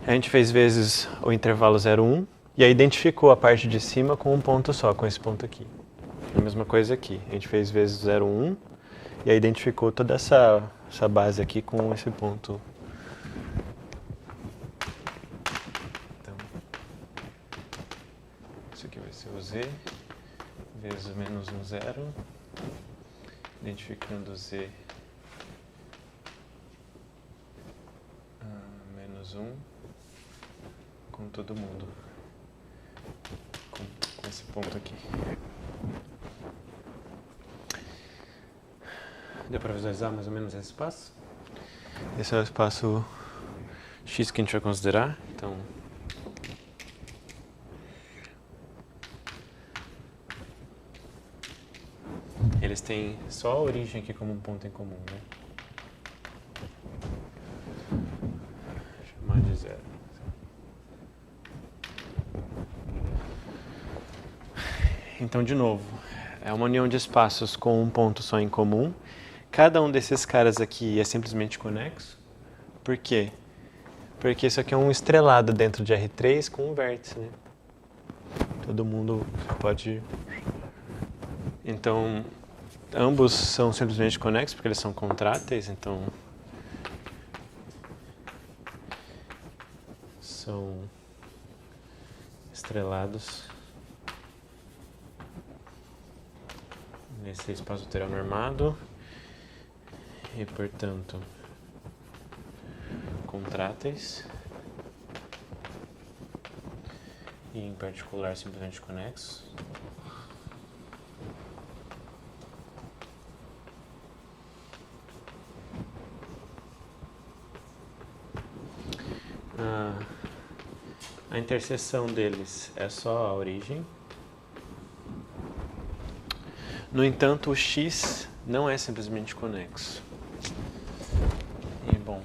A gente fez vezes o intervalo 0, 1, e aí identificou a parte de cima com um ponto só, com esse ponto aqui. A mesma coisa aqui, a gente fez vezes 0, 1, e aí identificou toda essa base aqui com esse ponto. Então, isso aqui vai ser o Z, vezes o menos 1, 0, identificando o Z, menos 1, com todo mundo, com esse ponto aqui. Deu para visualizar mais ou menos esse espaço? Esse é o espaço X que a gente vai considerar. Então, eles têm só a origem aqui como um ponto em comum, né? Vou chamar de 0. Então, de novo, é uma união de espaços com um ponto só em comum. Cada um desses caras aqui é simplesmente conexo. Por quê? Porque isso aqui é um estrelado dentro de R3 com um vértice, né? Todo mundo pode... Então, ambos são simplesmente conexos porque eles são contráteis, então... São estrelados nesse espaço lateral normado. E, portanto, contráteis e, em particular, simplesmente conexos. A interseção deles é só a origem. No entanto, o X não é simplesmente conexo. E, bom,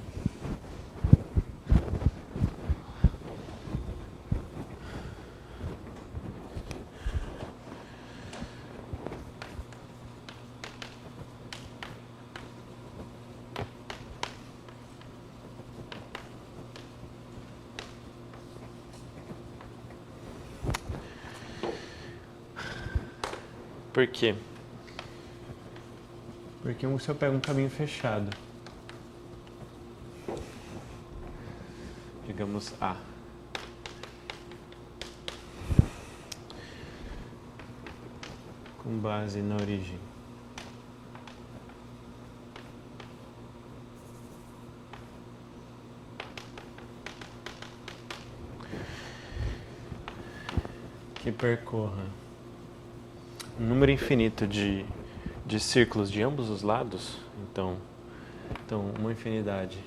por quê? Porque se eu pego um caminho fechado, digamos A, com base na origem, que percorra um número infinito de círculos de ambos os lados, então uma infinidade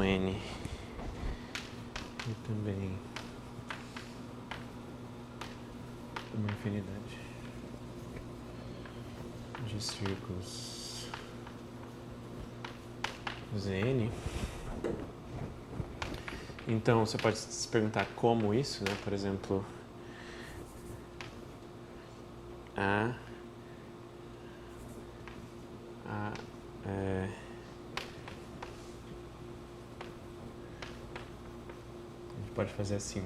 yn e também uma infinidade de círculos Zn. Então você pode se perguntar como isso, né? Por exemplo, a gente pode fazer assim.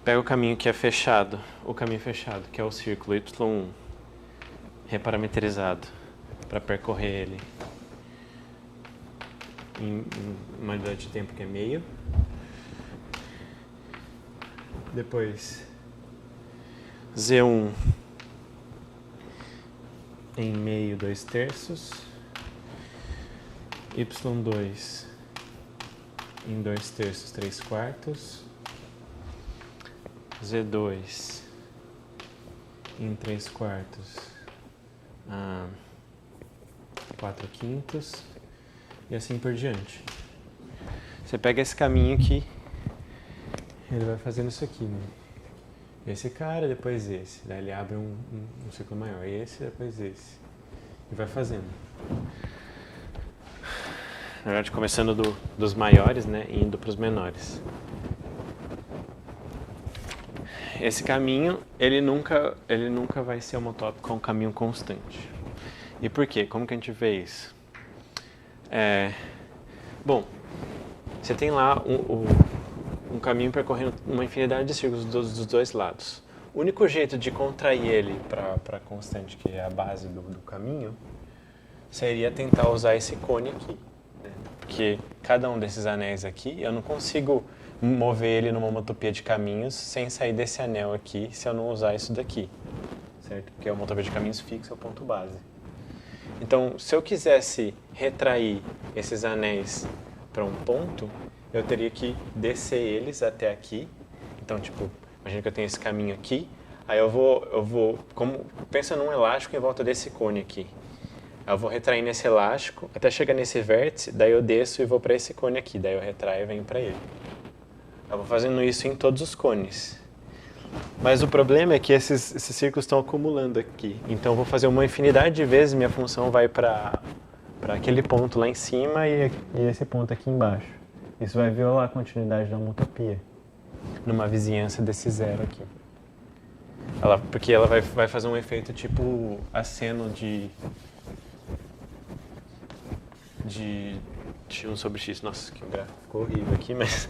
Pega o caminho que é fechado, o caminho fechado, que é o círculo y1 reparametrizado para percorrer ele em uma unidade de tempo que é meio. Depois Z1 em meio 2/3, Y2 em 2/3 3/4, Z2 em 3/4 a 4/5 e assim por diante. Você pega esse caminho aqui, ele vai fazendo isso aqui, né? Esse cara, depois esse. Daí ele abre um círculo maior. Esse, depois esse. E vai fazendo. Na verdade, começando dos maiores, né? E indo para os menores. Esse caminho, ele nunca vai ser homotópico, é um caminho constante. E por quê? Como que a gente vê isso? Bom, você tem lá um caminho percorrendo uma infinidade de círculos dos dois lados. O único jeito de contrair ele para a constante, que é a base do caminho, seria tentar usar esse cone aqui. Né? Porque cada um desses anéis aqui, eu não consigo mover ele numa homotopia de caminhos sem sair desse anel aqui, se eu não usar isso daqui. Certo? Porque a homotopia de caminhos fixa é o ponto base. Então, se eu quisesse retrair esses anéis para um ponto, eu teria que descer eles até aqui. Então, tipo, imagina que eu tenho esse caminho aqui, aí eu vou pensa num elástico em volta desse cone aqui. Eu vou retrair nesse elástico até chegar nesse vértice, daí eu desço e vou para esse cone aqui, daí eu retraio e venho para ele. Eu vou fazendo isso em todos os cones. Mas o problema é que esses círculos estão acumulando aqui. Então eu vou fazer uma infinidade de vezes, minha função vai para aquele ponto lá em cima e esse ponto aqui embaixo. Isso vai violar a continuidade da homotopia, numa vizinhança desse zero aqui. Porque ela vai fazer um efeito tipo aceno de 1 sobre x. Nossa, que gráfico ficou horrível aqui, mas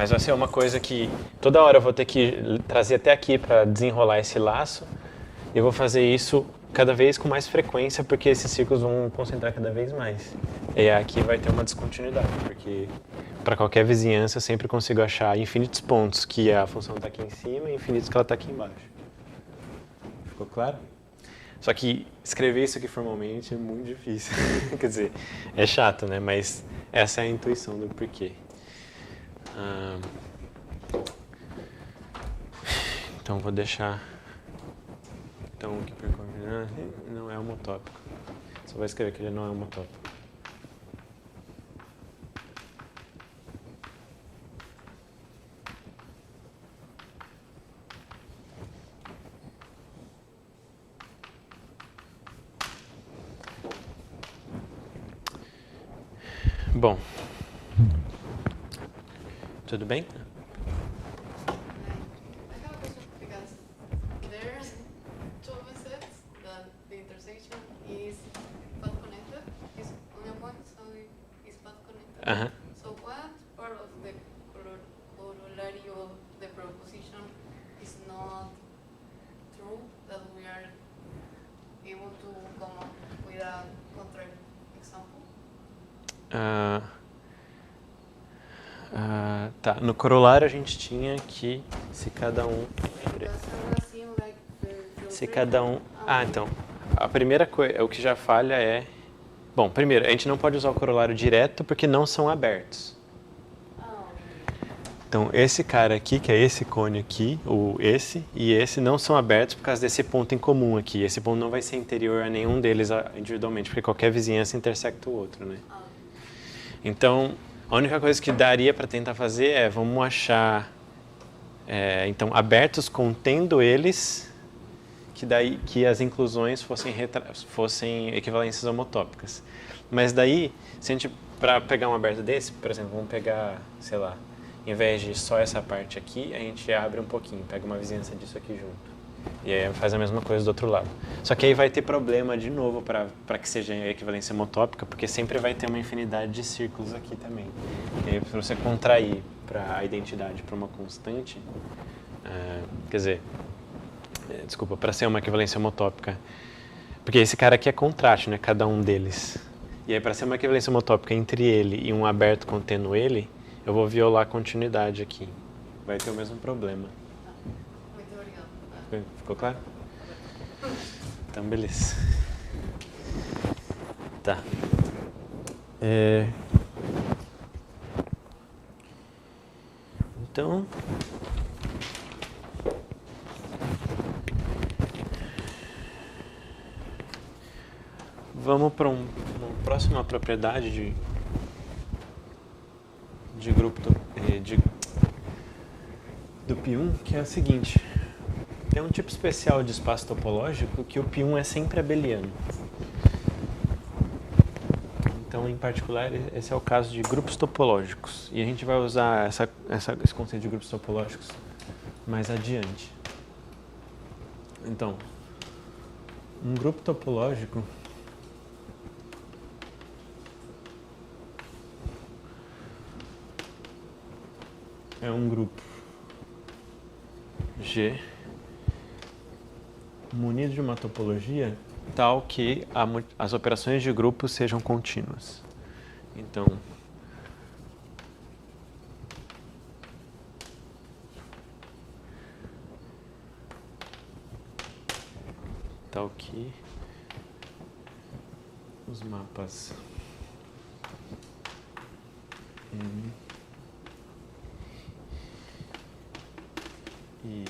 vai ser uma coisa que toda hora eu vou ter que trazer até aqui para desenrolar esse laço. E eu vou fazer isso cada vez com mais frequência, porque esses círculos vão concentrar cada vez mais. E aqui vai ter uma descontinuidade, porque para qualquer vizinhança eu sempre consigo achar infinitos pontos que a função está aqui em cima e infinitos que ela está aqui embaixo. Ficou claro? Só que escrever isso aqui formalmente é muito difícil. Quer dizer, é chato, né? Mas essa é a intuição do porquê. Então vou deixar. Então o que percorre não é homotópico. Só vai escrever que ele não é homotópico. Bom, tudo bem? Uh-huh. So what part of the corollary of the proposition is not true that we are able to come up with a contra-example? Tá, no corolário a gente tinha que se cada um... Se cada um... então, a primeira coisa, o que já falha é... Bom, primeiro, a gente não pode usar o corolário direto porque não são abertos. Então, esse cara aqui, que é esse cone aqui, esse e esse, não são abertos por causa desse ponto em comum aqui. Esse ponto não vai ser interior a nenhum deles individualmente, porque qualquer vizinhança intersecta o outro, né? Então, a única coisa que daria para tentar fazer é, vamos achar, então, abertos contendo eles, que as inclusões fossem equivalências homotópicas. Mas daí, se a gente, para pegar um aberto desse, por exemplo, vamos pegar, sei lá, em vez de só essa parte aqui, a gente abre um pouquinho, pega uma vizinhança disso aqui junto. E aí faz a mesma coisa do outro lado. Só que aí vai ter problema de novo para que seja equivalência homotópica, porque sempre vai ter uma infinidade de círculos aqui também. E aí, para você contrair para a identidade para uma constante, quer dizer, desculpa, para ser uma equivalência homotópica, porque esse cara aqui é contraste, né, cada um deles. E aí, para ser uma equivalência homotópica entre ele e um aberto contendo ele, eu vou violar a continuidade aqui. Vai ter o mesmo problema. Muito obrigada. Ficou claro? Então, beleza. Tá. Então, vamos para uma próxima propriedade de grupo do P1, que é o seguinte. Tem um tipo especial de espaço topológico que o P1 é sempre abeliano. Então, em particular, esse é o caso de grupos topológicos. E a gente vai usar esse conceito de grupos topológicos mais adiante. Então, um grupo topológico é um grupo G munido de uma topologia tal que as operações de grupo sejam contínuas. Então, tal que os mapas M e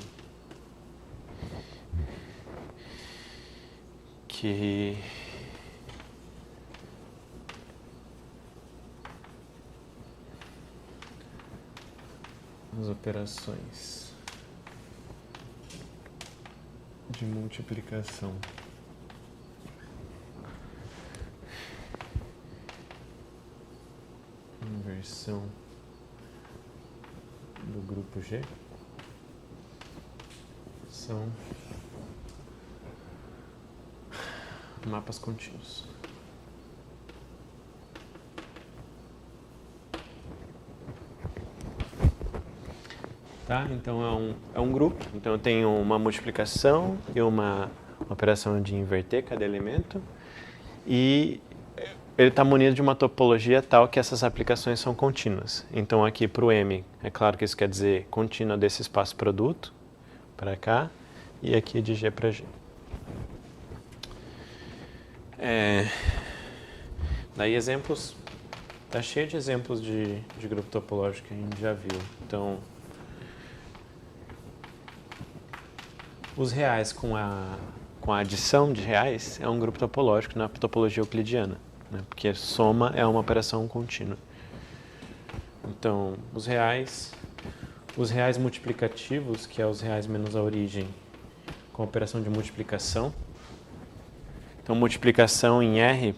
que as operações de multiplicação inversão do grupo G são mapas contínuos. Tá? Então é um grupo. Então eu tenho uma multiplicação e uma operação de inverter cada elemento. E ele está munido de uma topologia tal que essas aplicações são contínuas. Então aqui para o M, é claro que isso quer dizer contínua desse espaço produto para cá e aqui de G para G. Daí exemplos, tá cheio de exemplos de grupo topológico que a gente já viu. Então, os reais com a adição de reais é um grupo topológico na topologia euclidiana, né? Porque soma é uma operação contínua. Então, os reais multiplicativos, que é os reais menos a origem, com a operação de multiplicação. Então, multiplicação em R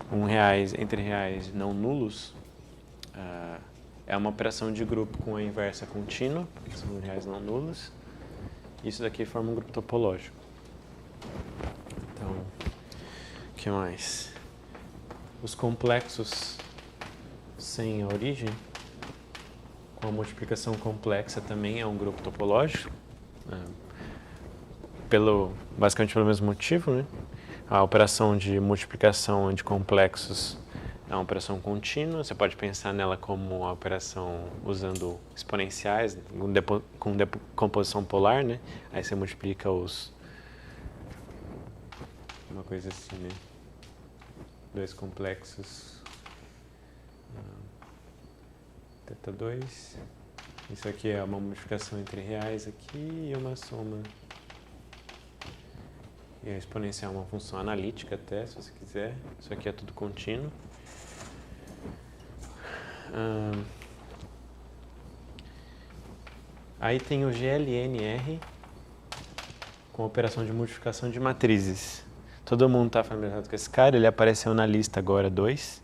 com reais entre reais não nulos é uma operação de grupo com a inversa contínua, porque são reais não nulos. Isso daqui forma um grupo topológico. Então, o que mais? Os complexos sem a origem, com a multiplicação complexa, também é um grupo topológico, basicamente pelo mesmo motivo, né? A operação de multiplicação de complexos é uma operação contínua. Você pode pensar nela como uma operação usando exponenciais, com decomposição polar, né? Aí você multiplica uma coisa assim, né? Dois complexos θ2. Isso aqui é uma multiplicação entre reais aqui e uma soma. E a exponencial é uma função analítica até, se você quiser. Isso aqui é tudo contínuo. Aí tem o GLNR com a operação de multiplicação de matrizes. Todo mundo está familiarizado com esse cara, ele apareceu na lista agora 2.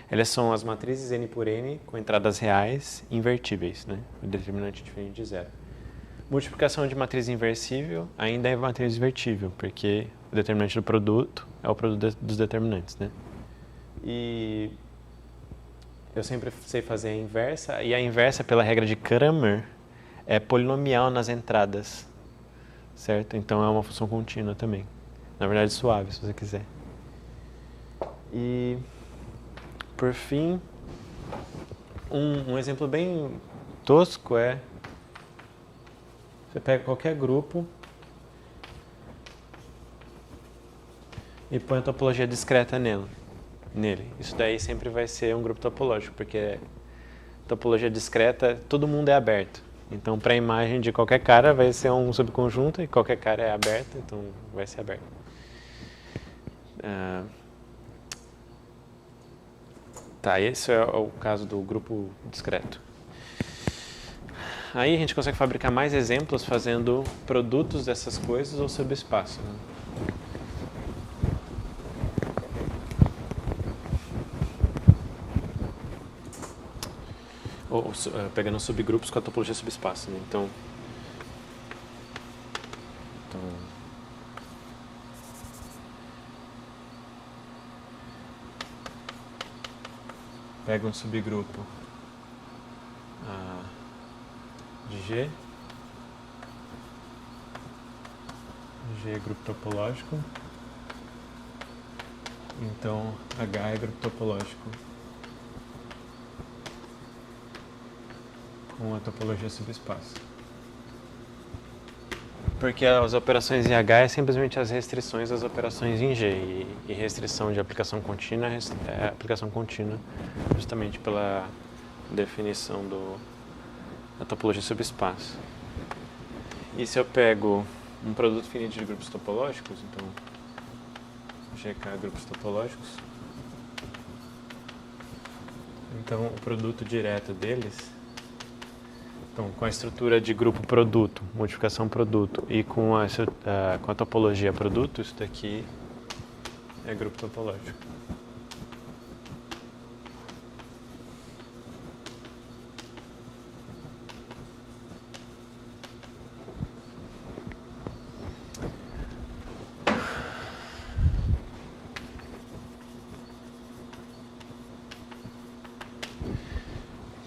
Elas são as matrizes N por N com entradas reais invertíveis, né? O determinante diferente de zero. Multiplicação de matriz inversível ainda é matriz invertível, porque o determinante do produto é o produto dos determinantes, né? E eu sempre sei fazer a inversa, e a inversa, pela regra de Cramer, é polinomial nas entradas, certo? Então é uma função contínua também. Na verdade, suave, se você quiser. E, por fim, um exemplo bem tosco é: você pega qualquer grupo e põe a topologia discreta nele. Isso daí sempre vai ser um grupo topológico, porque topologia discreta, todo mundo é aberto. Então, para a imagem de qualquer cara vai ser um subconjunto e qualquer cara é aberta, então vai ser aberto. Tá, esse é o caso do grupo discreto. Aí a gente consegue fabricar mais exemplos fazendo produtos dessas coisas ou subespaço, né? Ou pegando subgrupos com a topologia subespaço, né? Então pega um subgrupo de G é grupo topológico, então H é grupo topológico com a topologia subespaço. Porque as operações em H é simplesmente as restrições das operações em G, e restrição de aplicação contínua é aplicação contínua, justamente pela definição da topologia subespaço. E se eu pego um produto finito de grupos topológicos, então GK grupos topológicos, então o produto direto deles, então com a estrutura de grupo produto, modificação produto, e com a topologia produto, isso daqui é grupo topológico.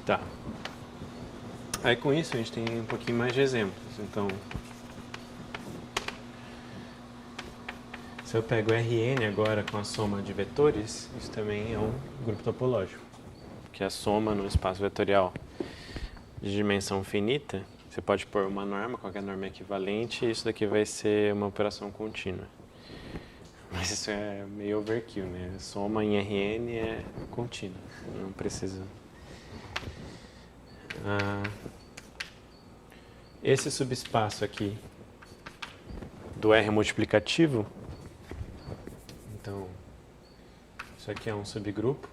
Tá. Aí com isso a gente tem um pouquinho mais de exemplos. Então, se eu pego Rn agora com a soma de vetores, isso também é um grupo topológico. Que é a soma no espaço vetorial de dimensão finita, você pode pôr uma norma, qualquer norma é equivalente, e isso daqui vai ser uma operação contínua. Mas isso é meio overkill, né? Soma em Rn é contínua, não precisa. Esse subespaço aqui do R multiplicativo, então isso aqui é um subgrupo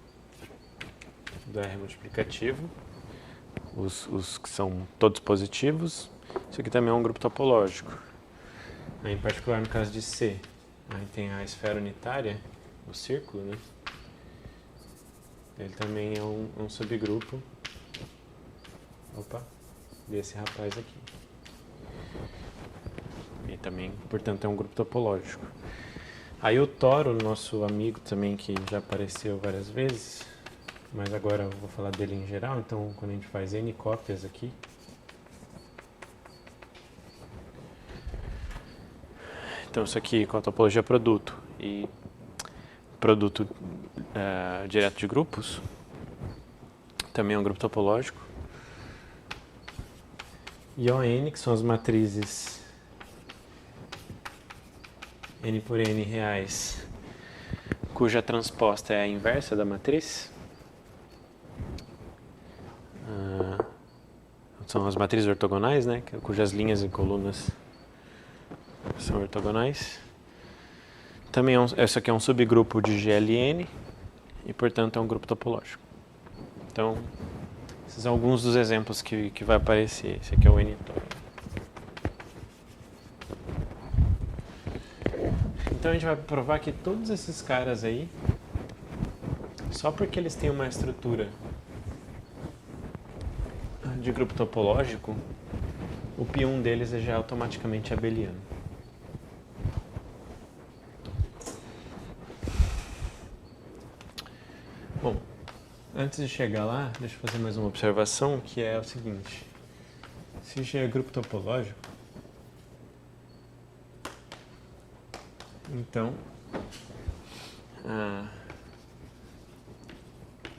do R multiplicativo, os que são todos positivos. Isso aqui também é um grupo topológico. Aí, em particular no caso de C, aí tem a esfera unitária, o círculo, né? Ele também é um subgrupo desse rapaz aqui. E também, portanto, é um grupo topológico. Aí o toro, nosso amigo também, que já apareceu várias vezes, mas agora eu vou falar dele em geral, então quando a gente faz N cópias aqui, então isso aqui com a topologia produto e produto direto de grupos, também é um grupo topológico. E ON, que são as matrizes N por N reais, cuja transposta é a inversa da matriz. São as matrizes ortogonais, né? Cujas linhas e colunas são ortogonais. Também esse aqui é um subgrupo de GLN e, portanto, é um grupo topológico. Então, esses são alguns dos exemplos que vai aparecer. Esse aqui é o N-toro. Então a gente vai provar que todos esses caras aí, só porque eles têm uma estrutura de grupo topológico, o π1 deles é já automaticamente abeliano. Bom, antes de chegar lá, deixa eu fazer mais uma observação, que é o seguinte. Se G é grupo topológico, então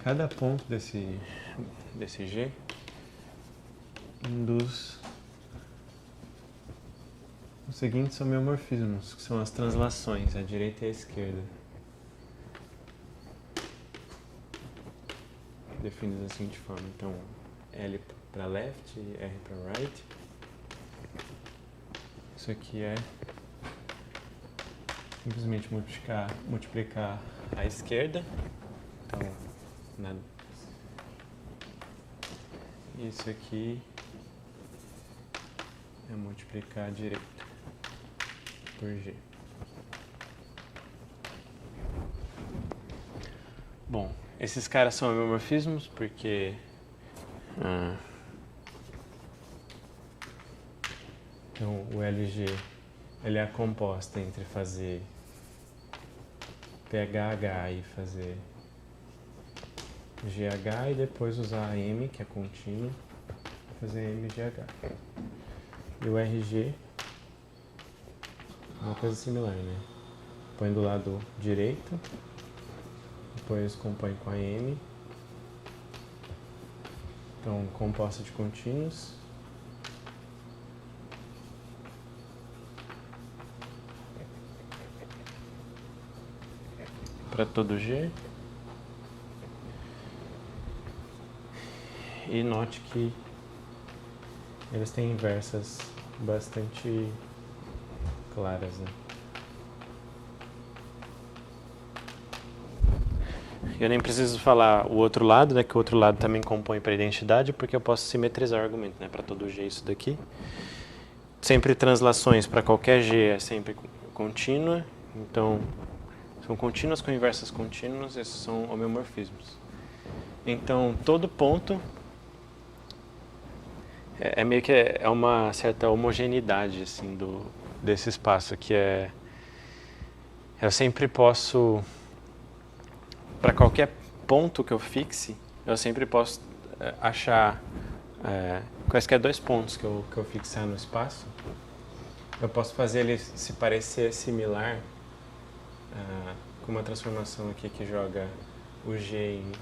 cada ponto desse G induz os seguintes homeomorfismos, que são as translações, a direita e a esquerda. Definidas da seguinte forma. Então, L para left e R para right. Isso aqui é simplesmente multiplicar a esquerda. Então, isso aqui é multiplicar a direita por G. Bom, esses caras são homeomorfismos porque então o LG ele é composta entre fazer PHH e fazer GH e depois usar M, que é contínuo, para fazer MGH. E o RG é uma coisa similar, né? Põe do lado direito, depois compõe com a M. Então, composta de contínuos. Para todo G. E note que eles têm inversas bastante claras, né? Eu nem preciso falar o outro lado, né? Que o outro lado também compõe para a identidade, porque eu posso simetrizar o argumento, né? Para todo G isso daqui. Sempre translações para qualquer G é sempre contínua. Então, são contínuas com inversas contínuas, esses são homeomorfismos. Então, todo ponto é meio que é uma certa homogeneidade assim, desse espaço, que é... Eu sempre posso... Para qualquer ponto que eu fixe, eu sempre posso achar quaisquer dois pontos que eu fixar no espaço. Eu posso fazer ele se parecer similar com uma transformação aqui que joga o G em...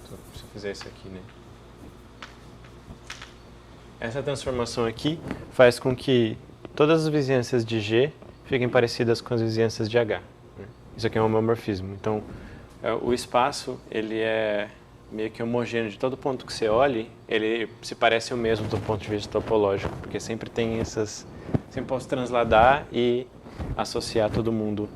Se eu fizer isso aqui, né? Essa transformação aqui faz com que todas as vizinhanças de G fiquem parecidas com as vizinhanças de H. Isso aqui é um homeomorfismo. Então, o espaço ele é meio que homogêneo. De todo ponto que você olhe, ele se parece o mesmo do ponto de vista topológico, porque sempre tem essas... Sempre posso transladar e associar todo mundo.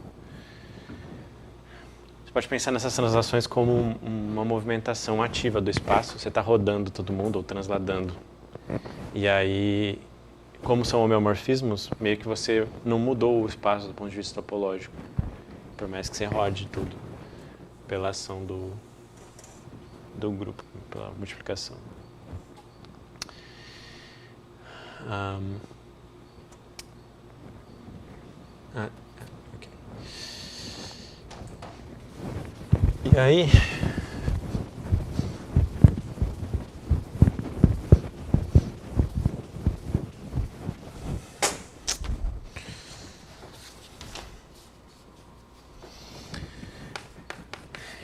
Você pode pensar nessas translações como uma movimentação ativa do espaço. Você está rodando todo mundo ou transladando. E aí, como são homeomorfismos, meio que você não mudou o espaço do ponto de vista topológico, por mais que você rode tudo pela ação do grupo, pela multiplicação. Okay. E aí...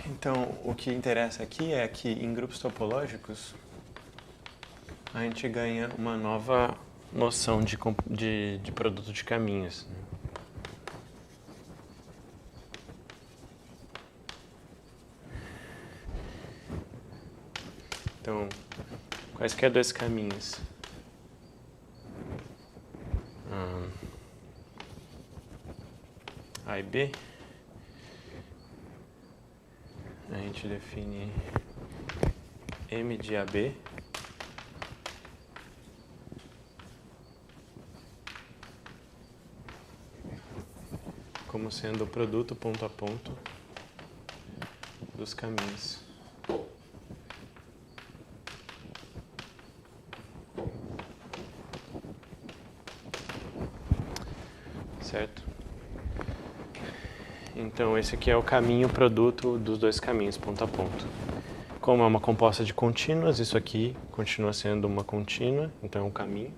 Então, o que interessa aqui é que em grupos topológicos a gente ganha uma nova noção de produto de caminhos. Então, quaisquer dois caminhos A e B, a gente define M de AB como sendo o produto ponto a ponto dos caminhos. Certo? Então, esse aqui é o caminho produto dos dois caminhos, ponto a ponto. Como é uma composta de contínuas, isso aqui continua sendo uma contínua, então é um caminho.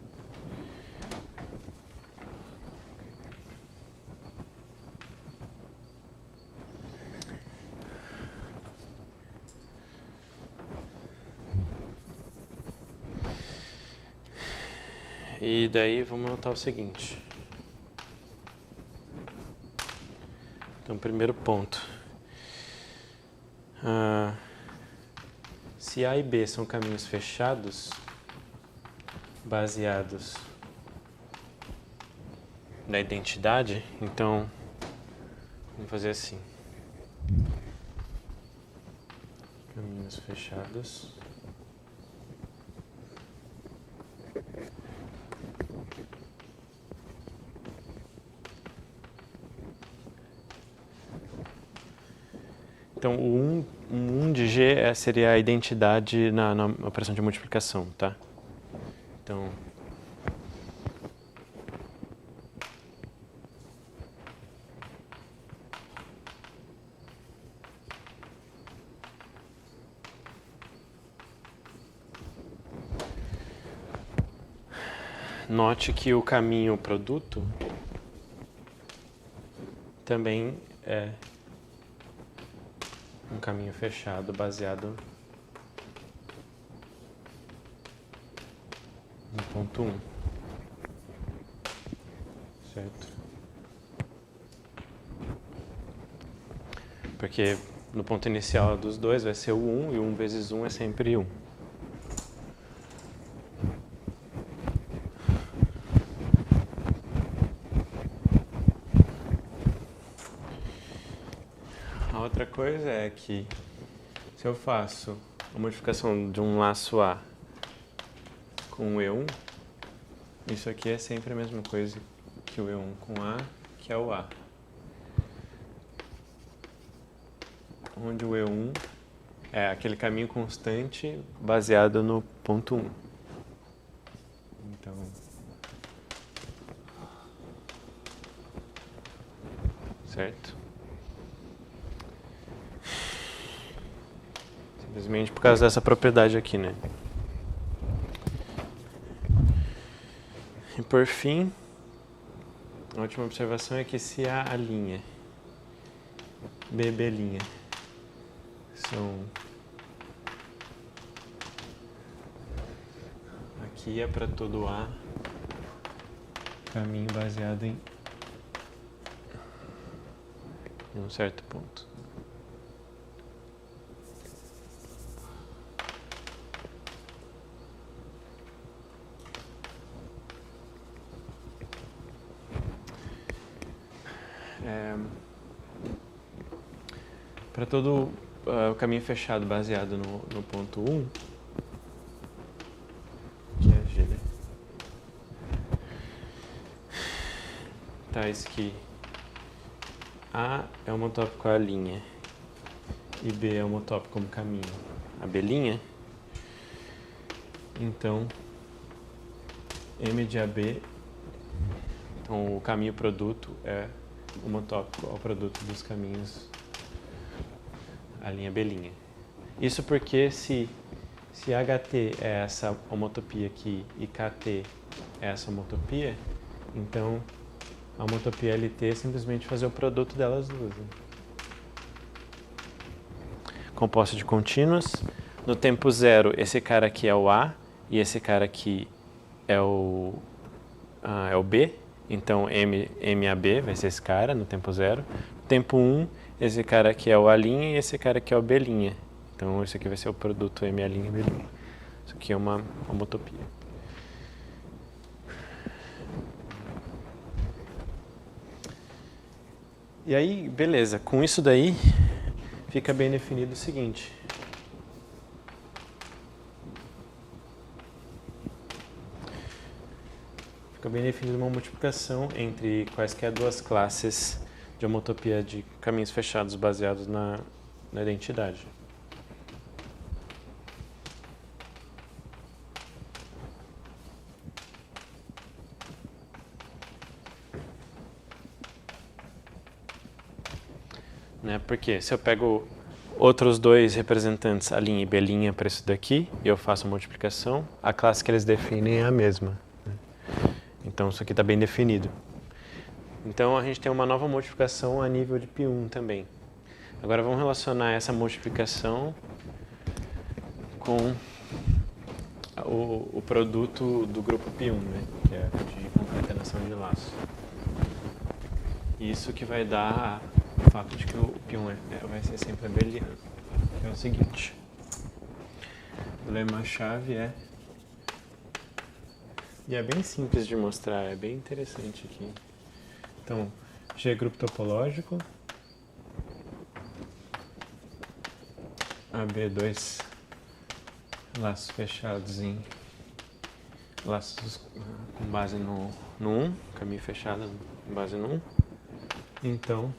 E daí vamos notar o seguinte. Então, primeiro ponto. se A e B são caminhos fechados, baseados na identidade, então vamos fazer assim. Caminhos fechados. Então, o 1 de G seria a identidade na operação de multiplicação, tá? Então, note que o caminho produto também é um caminho fechado baseado no ponto 1, certo? Porque no ponto inicial dos dois vai ser o 1 e 1 vezes 1 é sempre 1. Outra coisa é que se eu faço a modificação de um laço A com o E1, isso aqui é sempre a mesma coisa que o E1 com A, que é o A. Onde o E1 é aquele caminho constante baseado no ponto 1. Então, certo? Simplesmente por causa dessa propriedade aqui, né? E por fim, a última observação é que se A linha, B linha são... Aqui é para todo A, caminho baseado em um certo ponto. Para todo o caminho fechado baseado no ponto 1, que é G, né? Tais que A é homotópico à linha e B é homotópico como caminho a B', então M de AB, então o caminho produto é homotópico ao produto dos caminhos a linha B'. Isso porque se HT é essa homotopia aqui e KT é essa homotopia, então a homotopia LT é simplesmente fazer o produto delas duas. Né? Composto de contínuas. No tempo zero, esse cara aqui é o A e esse cara aqui é o B. Então MAB vai ser esse cara no tempo zero. No tempo 1, esse cara aqui é o A' e esse cara aqui é o B'. Então esse aqui vai ser o produto MA' e B'. Isso aqui é uma homotopia. E aí, beleza, com isso daí fica bem definido o seguinte. Fica bem definida uma multiplicação entre quaisquer duas classes de homotopia de caminhos fechados baseados na identidade. Né? Porque se eu pego outros dois representantes, A' e B' para isso daqui, e eu faço a multiplicação, a classe que eles definem é a mesma. Então isso aqui está bem definido. Então a gente tem uma nova multiplicação a nível de π1 também. Agora vamos relacionar essa multiplicação com o produto do grupo π1, né? Que é de concatenação de laço. Isso que vai dar o fato de que o π1 vai ser sempre abeliano. Que é o seguinte. O lema-chave é... E é bem simples de mostrar, é bem interessante aqui. Então, G é grupo topológico. AB, dois laços fechados em laços com base no 1, caminho fechado com base no 1. Então,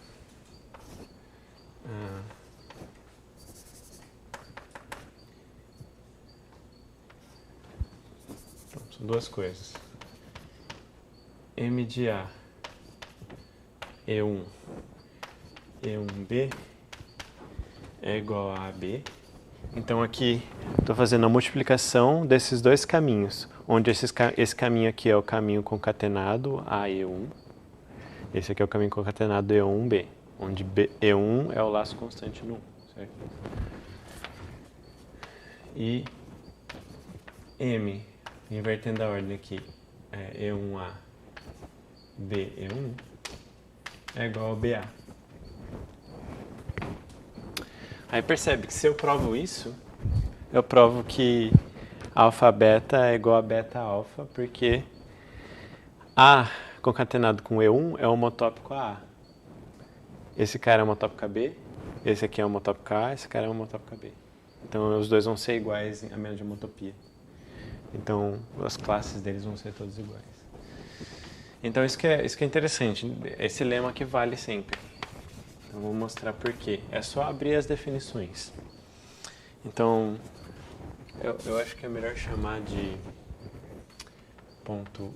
são duas coisas. M de A, E1, E1B é igual a AB. Então aqui estou fazendo a multiplicação desses dois caminhos, onde esse caminho aqui é o caminho concatenado AE1, esse aqui é o caminho concatenado E1B, onde E1 é o laço constante no 1, certo? E M, invertendo a ordem aqui, é E1A, B, E1, é igual a BA. Aí percebe que se eu provo isso, eu provo que alfa beta é igual a beta alfa, porque A concatenado com E1 é homotópico a A. Esse cara é homotópico a B, esse aqui é homotópico a A, esse cara é homotópico a B. Então os dois vão ser iguais a menos de homotopia. Então as classes deles vão ser todas iguais. Então isso que é interessante, esse lema aqui vale sempre. Eu vou mostrar por quê. É só abrir as definições. Então, eu acho que é melhor chamar de ponto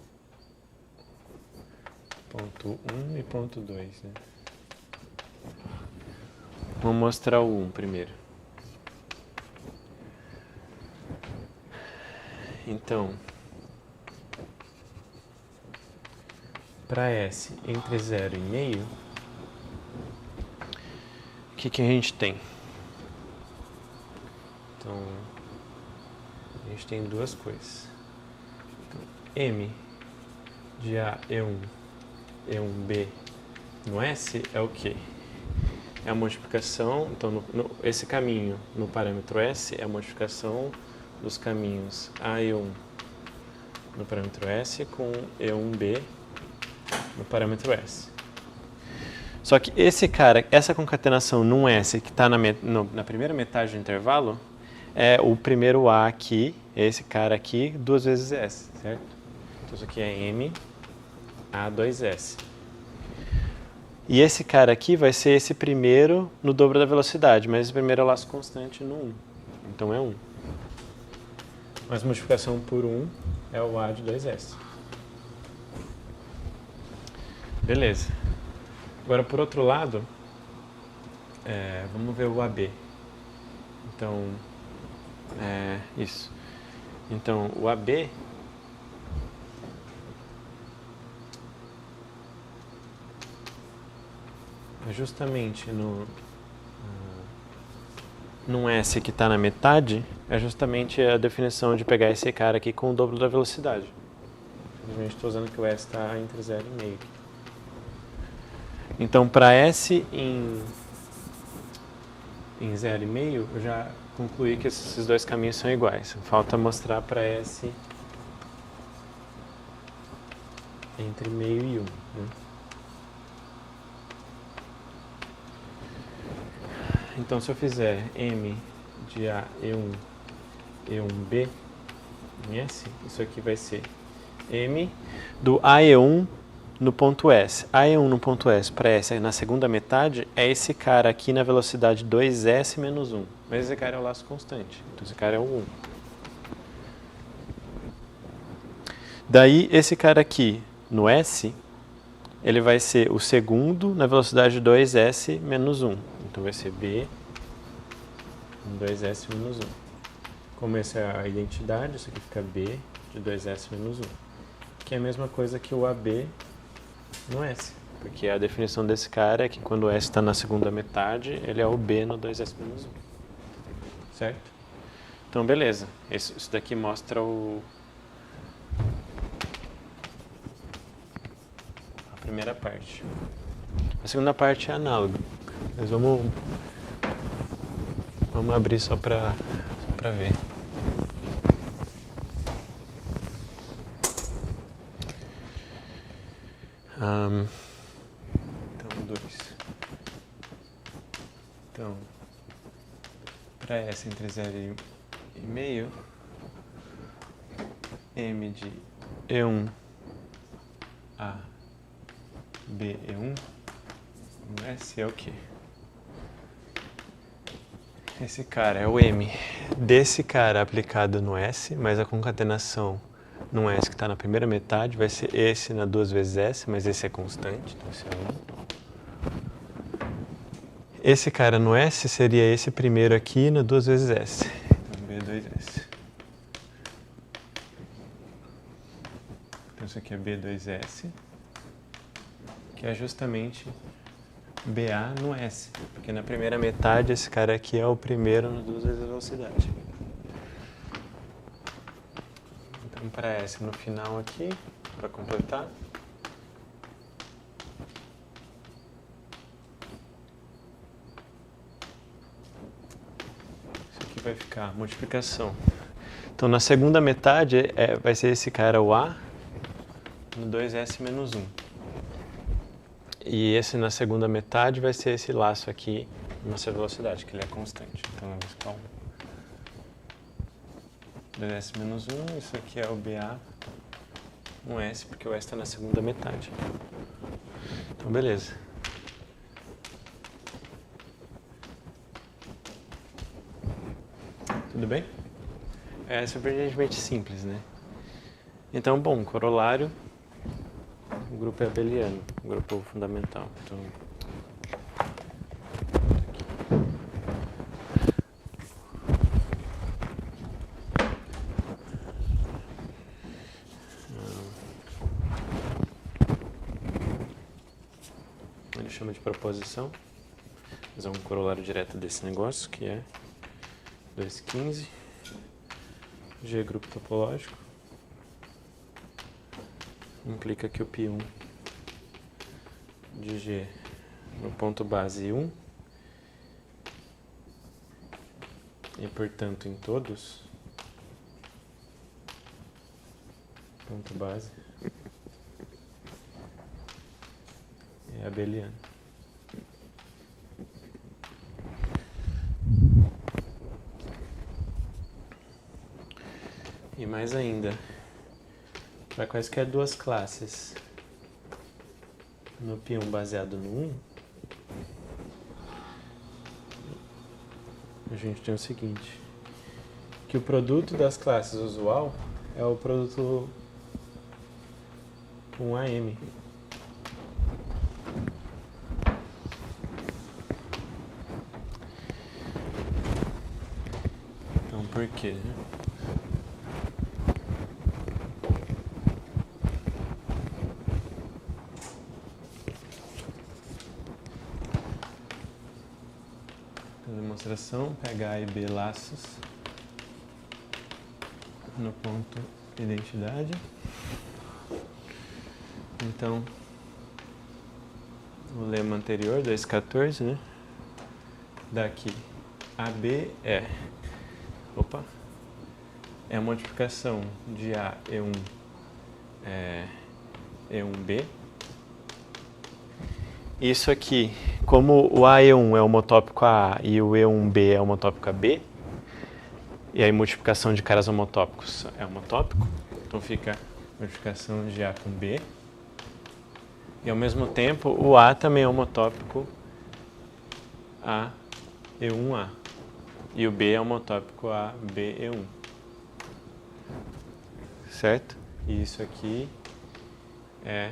1 e ponto 2, né? Vou mostrar o 1 primeiro. Então, para S entre 0 e meio, o que a gente tem? Então, a gente tem duas coisas. Então, M de A, E1, E1B no S é o quê? É a multiplicação, então esse caminho no parâmetro S é a multiplicação dos caminhos A e 1 no parâmetro S com E1B no parâmetro S. Só que essa concatenação num S que está na primeira metade do intervalo é o primeiro A aqui, esse cara aqui, duas vezes S, certo? Então isso aqui é M, A2S. E esse cara aqui vai ser esse primeiro no dobro da velocidade, mas esse primeiro é o laço constante no 1. Então é 1. Mas multiplicação por 1 é o A de 2S. Beleza. Agora, por outro lado, vamos ver o AB. Então, isso. Então, o AB é justamente num S que está na metade, é justamente a definição de pegar esse cara aqui com o dobro da velocidade. Simplesmente estou usando que o S está entre 0 e meio. Então, para S em 0,5, eu já concluí que esses dois caminhos são iguais. Falta mostrar para S entre meio e 1. Né? Então, se eu fizer M de A, E1, E1B em S, isso aqui vai ser M do AE1 no ponto S. AE1 no ponto S para S na segunda metade é esse cara aqui na velocidade 2S menos 1. Mas esse cara é o laço constante. Então esse cara é o 1. Daí esse cara aqui no S, ele vai ser o segundo na velocidade 2S menos 1. Então vai ser B 2S menos 1. Como essa é a identidade, isso aqui fica B de 2S menos 1. Que é a mesma coisa que o AB no S, porque a definição desse cara é que quando o S está na segunda metade, ele é o B no 2S menos 1. Certo? Então, beleza. Isso daqui mostra a primeira parte. A segunda parte é análoga. Mas vamos abrir só para ver. Então, 2. Então, para S entre 0 e meio, M de E1 A B E1 no S é o quê? Esse cara é o M desse cara aplicado no S, mas a concatenação no S que está na primeira metade vai ser esse na 2 vezes S, mas esse é constante, então esse é 1. Esse cara no S seria esse primeiro aqui na 2 vezes S, então B2S. Então isso aqui é B2S, que é justamente BA no S, porque na primeira metade esse cara aqui é o primeiro nas 2 vezes a velocidade. Então para S no final aqui, para completar, isso aqui vai ficar multiplicação. Então na segunda metade vai ser esse cara o A no 2S menos 1. E esse na segunda metade vai ser esse laço aqui, nossa velocidade, que ele é constante. Então, vamos ficar 2S menos 1, isso aqui é o BA, 1S, porque o S está na segunda metade. Então, beleza. Tudo bem? É surpreendentemente simples, né? Então, bom, corolário. O grupo é abeliano, o grupo fundamental. Então, ele chama de proposição. Mas é um corolário direto desse negócio, que é 2,15. G é grupo topológico. Implica que o π1 de G no ponto base 1 e, portanto, em todos, ponto base é abeliano. E mais ainda, para quaisquer duas classes no π1 baseado no 1, a gente tem o seguinte, que o produto das classes usual é o produto 1AM. Então, por quê? Demonstração, pega A e B laços no ponto identidade. Então, o lema anterior, 2,14, né? Daqui, AB é a multiplicação de A E1 E1B. Isso aqui, como o AE1 é homotópico a A e o E1B é homotópico a B, e aí multiplicação de caras homotópicos é homotópico, então fica multiplicação de A com B. E ao mesmo tempo, o A também é homotópico a E1A, e o B é homotópico a BE1. Certo? E isso aqui é...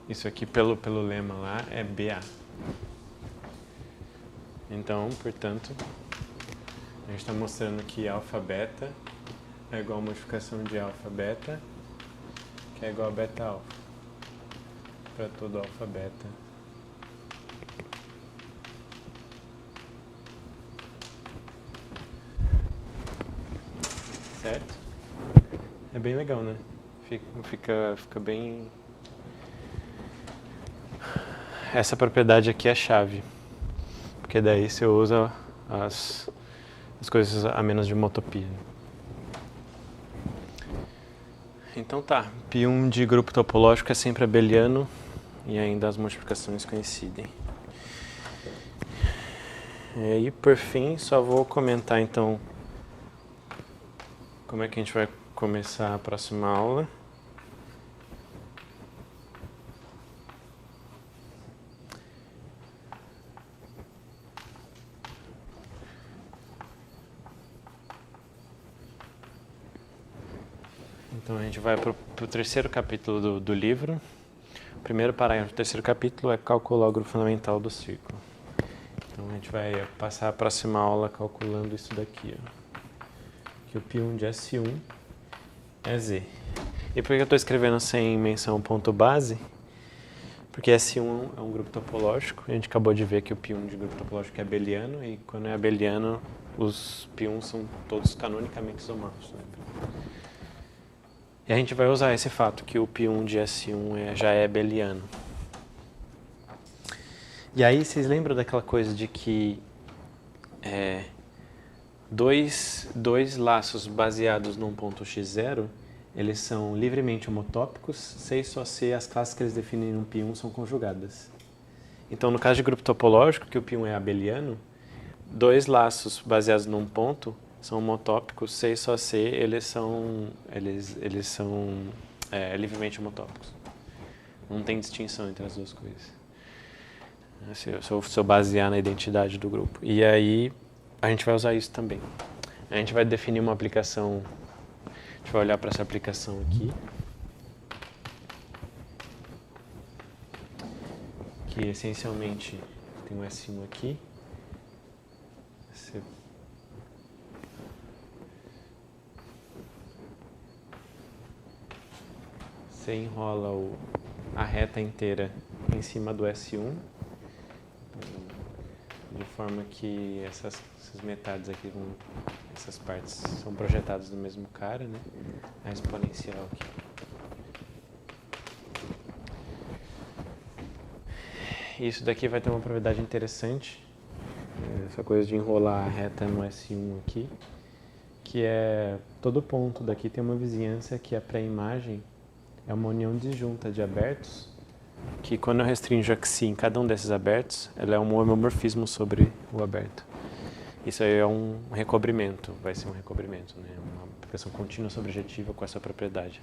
isso aqui, pelo lema lá, é BA. Então, portanto, a gente está mostrando que alfa-beta é igual a multiplicação de alfa-beta, que é igual a beta-alfa, para todo alfa-beta. Certo? É bem legal, né? Fica bem... Essa propriedade aqui é a chave, porque daí você usa as coisas a menos de homotopia. Então tá, π1 de grupo topológico é sempre abeliano e ainda as multiplicações coincidem. E por fim, só vou comentar então como é que a gente vai começar a próxima aula. Então a gente vai para o terceiro capítulo do livro. O primeiro parágrafo do terceiro capítulo é cálculo lógico fundamental do círculo. Então a gente vai passar a próxima aula calculando isso daqui, ó. Que o π1 de S1 é Z. E por que eu estou escrevendo sem menção ponto base? Porque S1 é um grupo topológico. A gente acabou de ver que o π1 de grupo topológico é abeliano. E quando é abeliano, os π1 são todos canonicamente isomorfos, né? E a gente vai usar esse fato, que o π1 de S1 já é abeliano. E aí, vocês lembram daquela coisa de que dois laços baseados num ponto x0, eles são livremente homotópicos, se e só se as classes que eles definem no π1 são conjugadas. Então, no caso de grupo topológico, que o π1 é abeliano, dois laços baseados num ponto são homotópicos, se e só se eles são livremente homotópicos. Não tem distinção entre as duas coisas. Se eu basear na identidade do grupo. E aí, a gente vai usar isso também. A gente vai definir uma aplicação, a gente vai olhar para essa aplicação aqui, que essencialmente tem um S1 aqui. Você enrola a reta inteira em cima do S1, de forma que essas metades aqui, essas partes são projetadas no mesmo cara, né? A exponencial aqui. Isso daqui vai ter uma propriedade interessante, essa coisa de enrolar a reta no S1 aqui, que é todo ponto daqui tem uma vizinhança que a pré-imagem é uma união disjunta de abertos, que quando eu restringo a xi em cada um desses abertos, ela é um homomorfismo sobre o aberto. Isso aí é um recobrimento, vai ser um recobrimento, né? Uma aplicação contínua sobrejetiva com essa propriedade.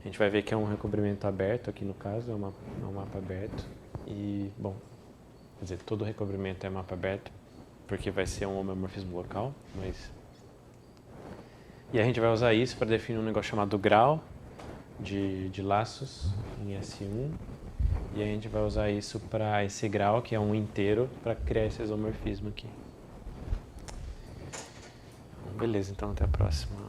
A gente vai ver que é um recobrimento aberto aqui no caso, é um mapa aberto. E, bom, quer dizer, todo recobrimento é mapa aberto, porque vai ser um homomorfismo local, mas... E a gente vai usar isso para definir um negócio chamado grau de laços em S1, e a gente vai usar isso para esse grau, que é um inteiro, para criar esse isomorfismo aqui. Beleza, então até a próxima.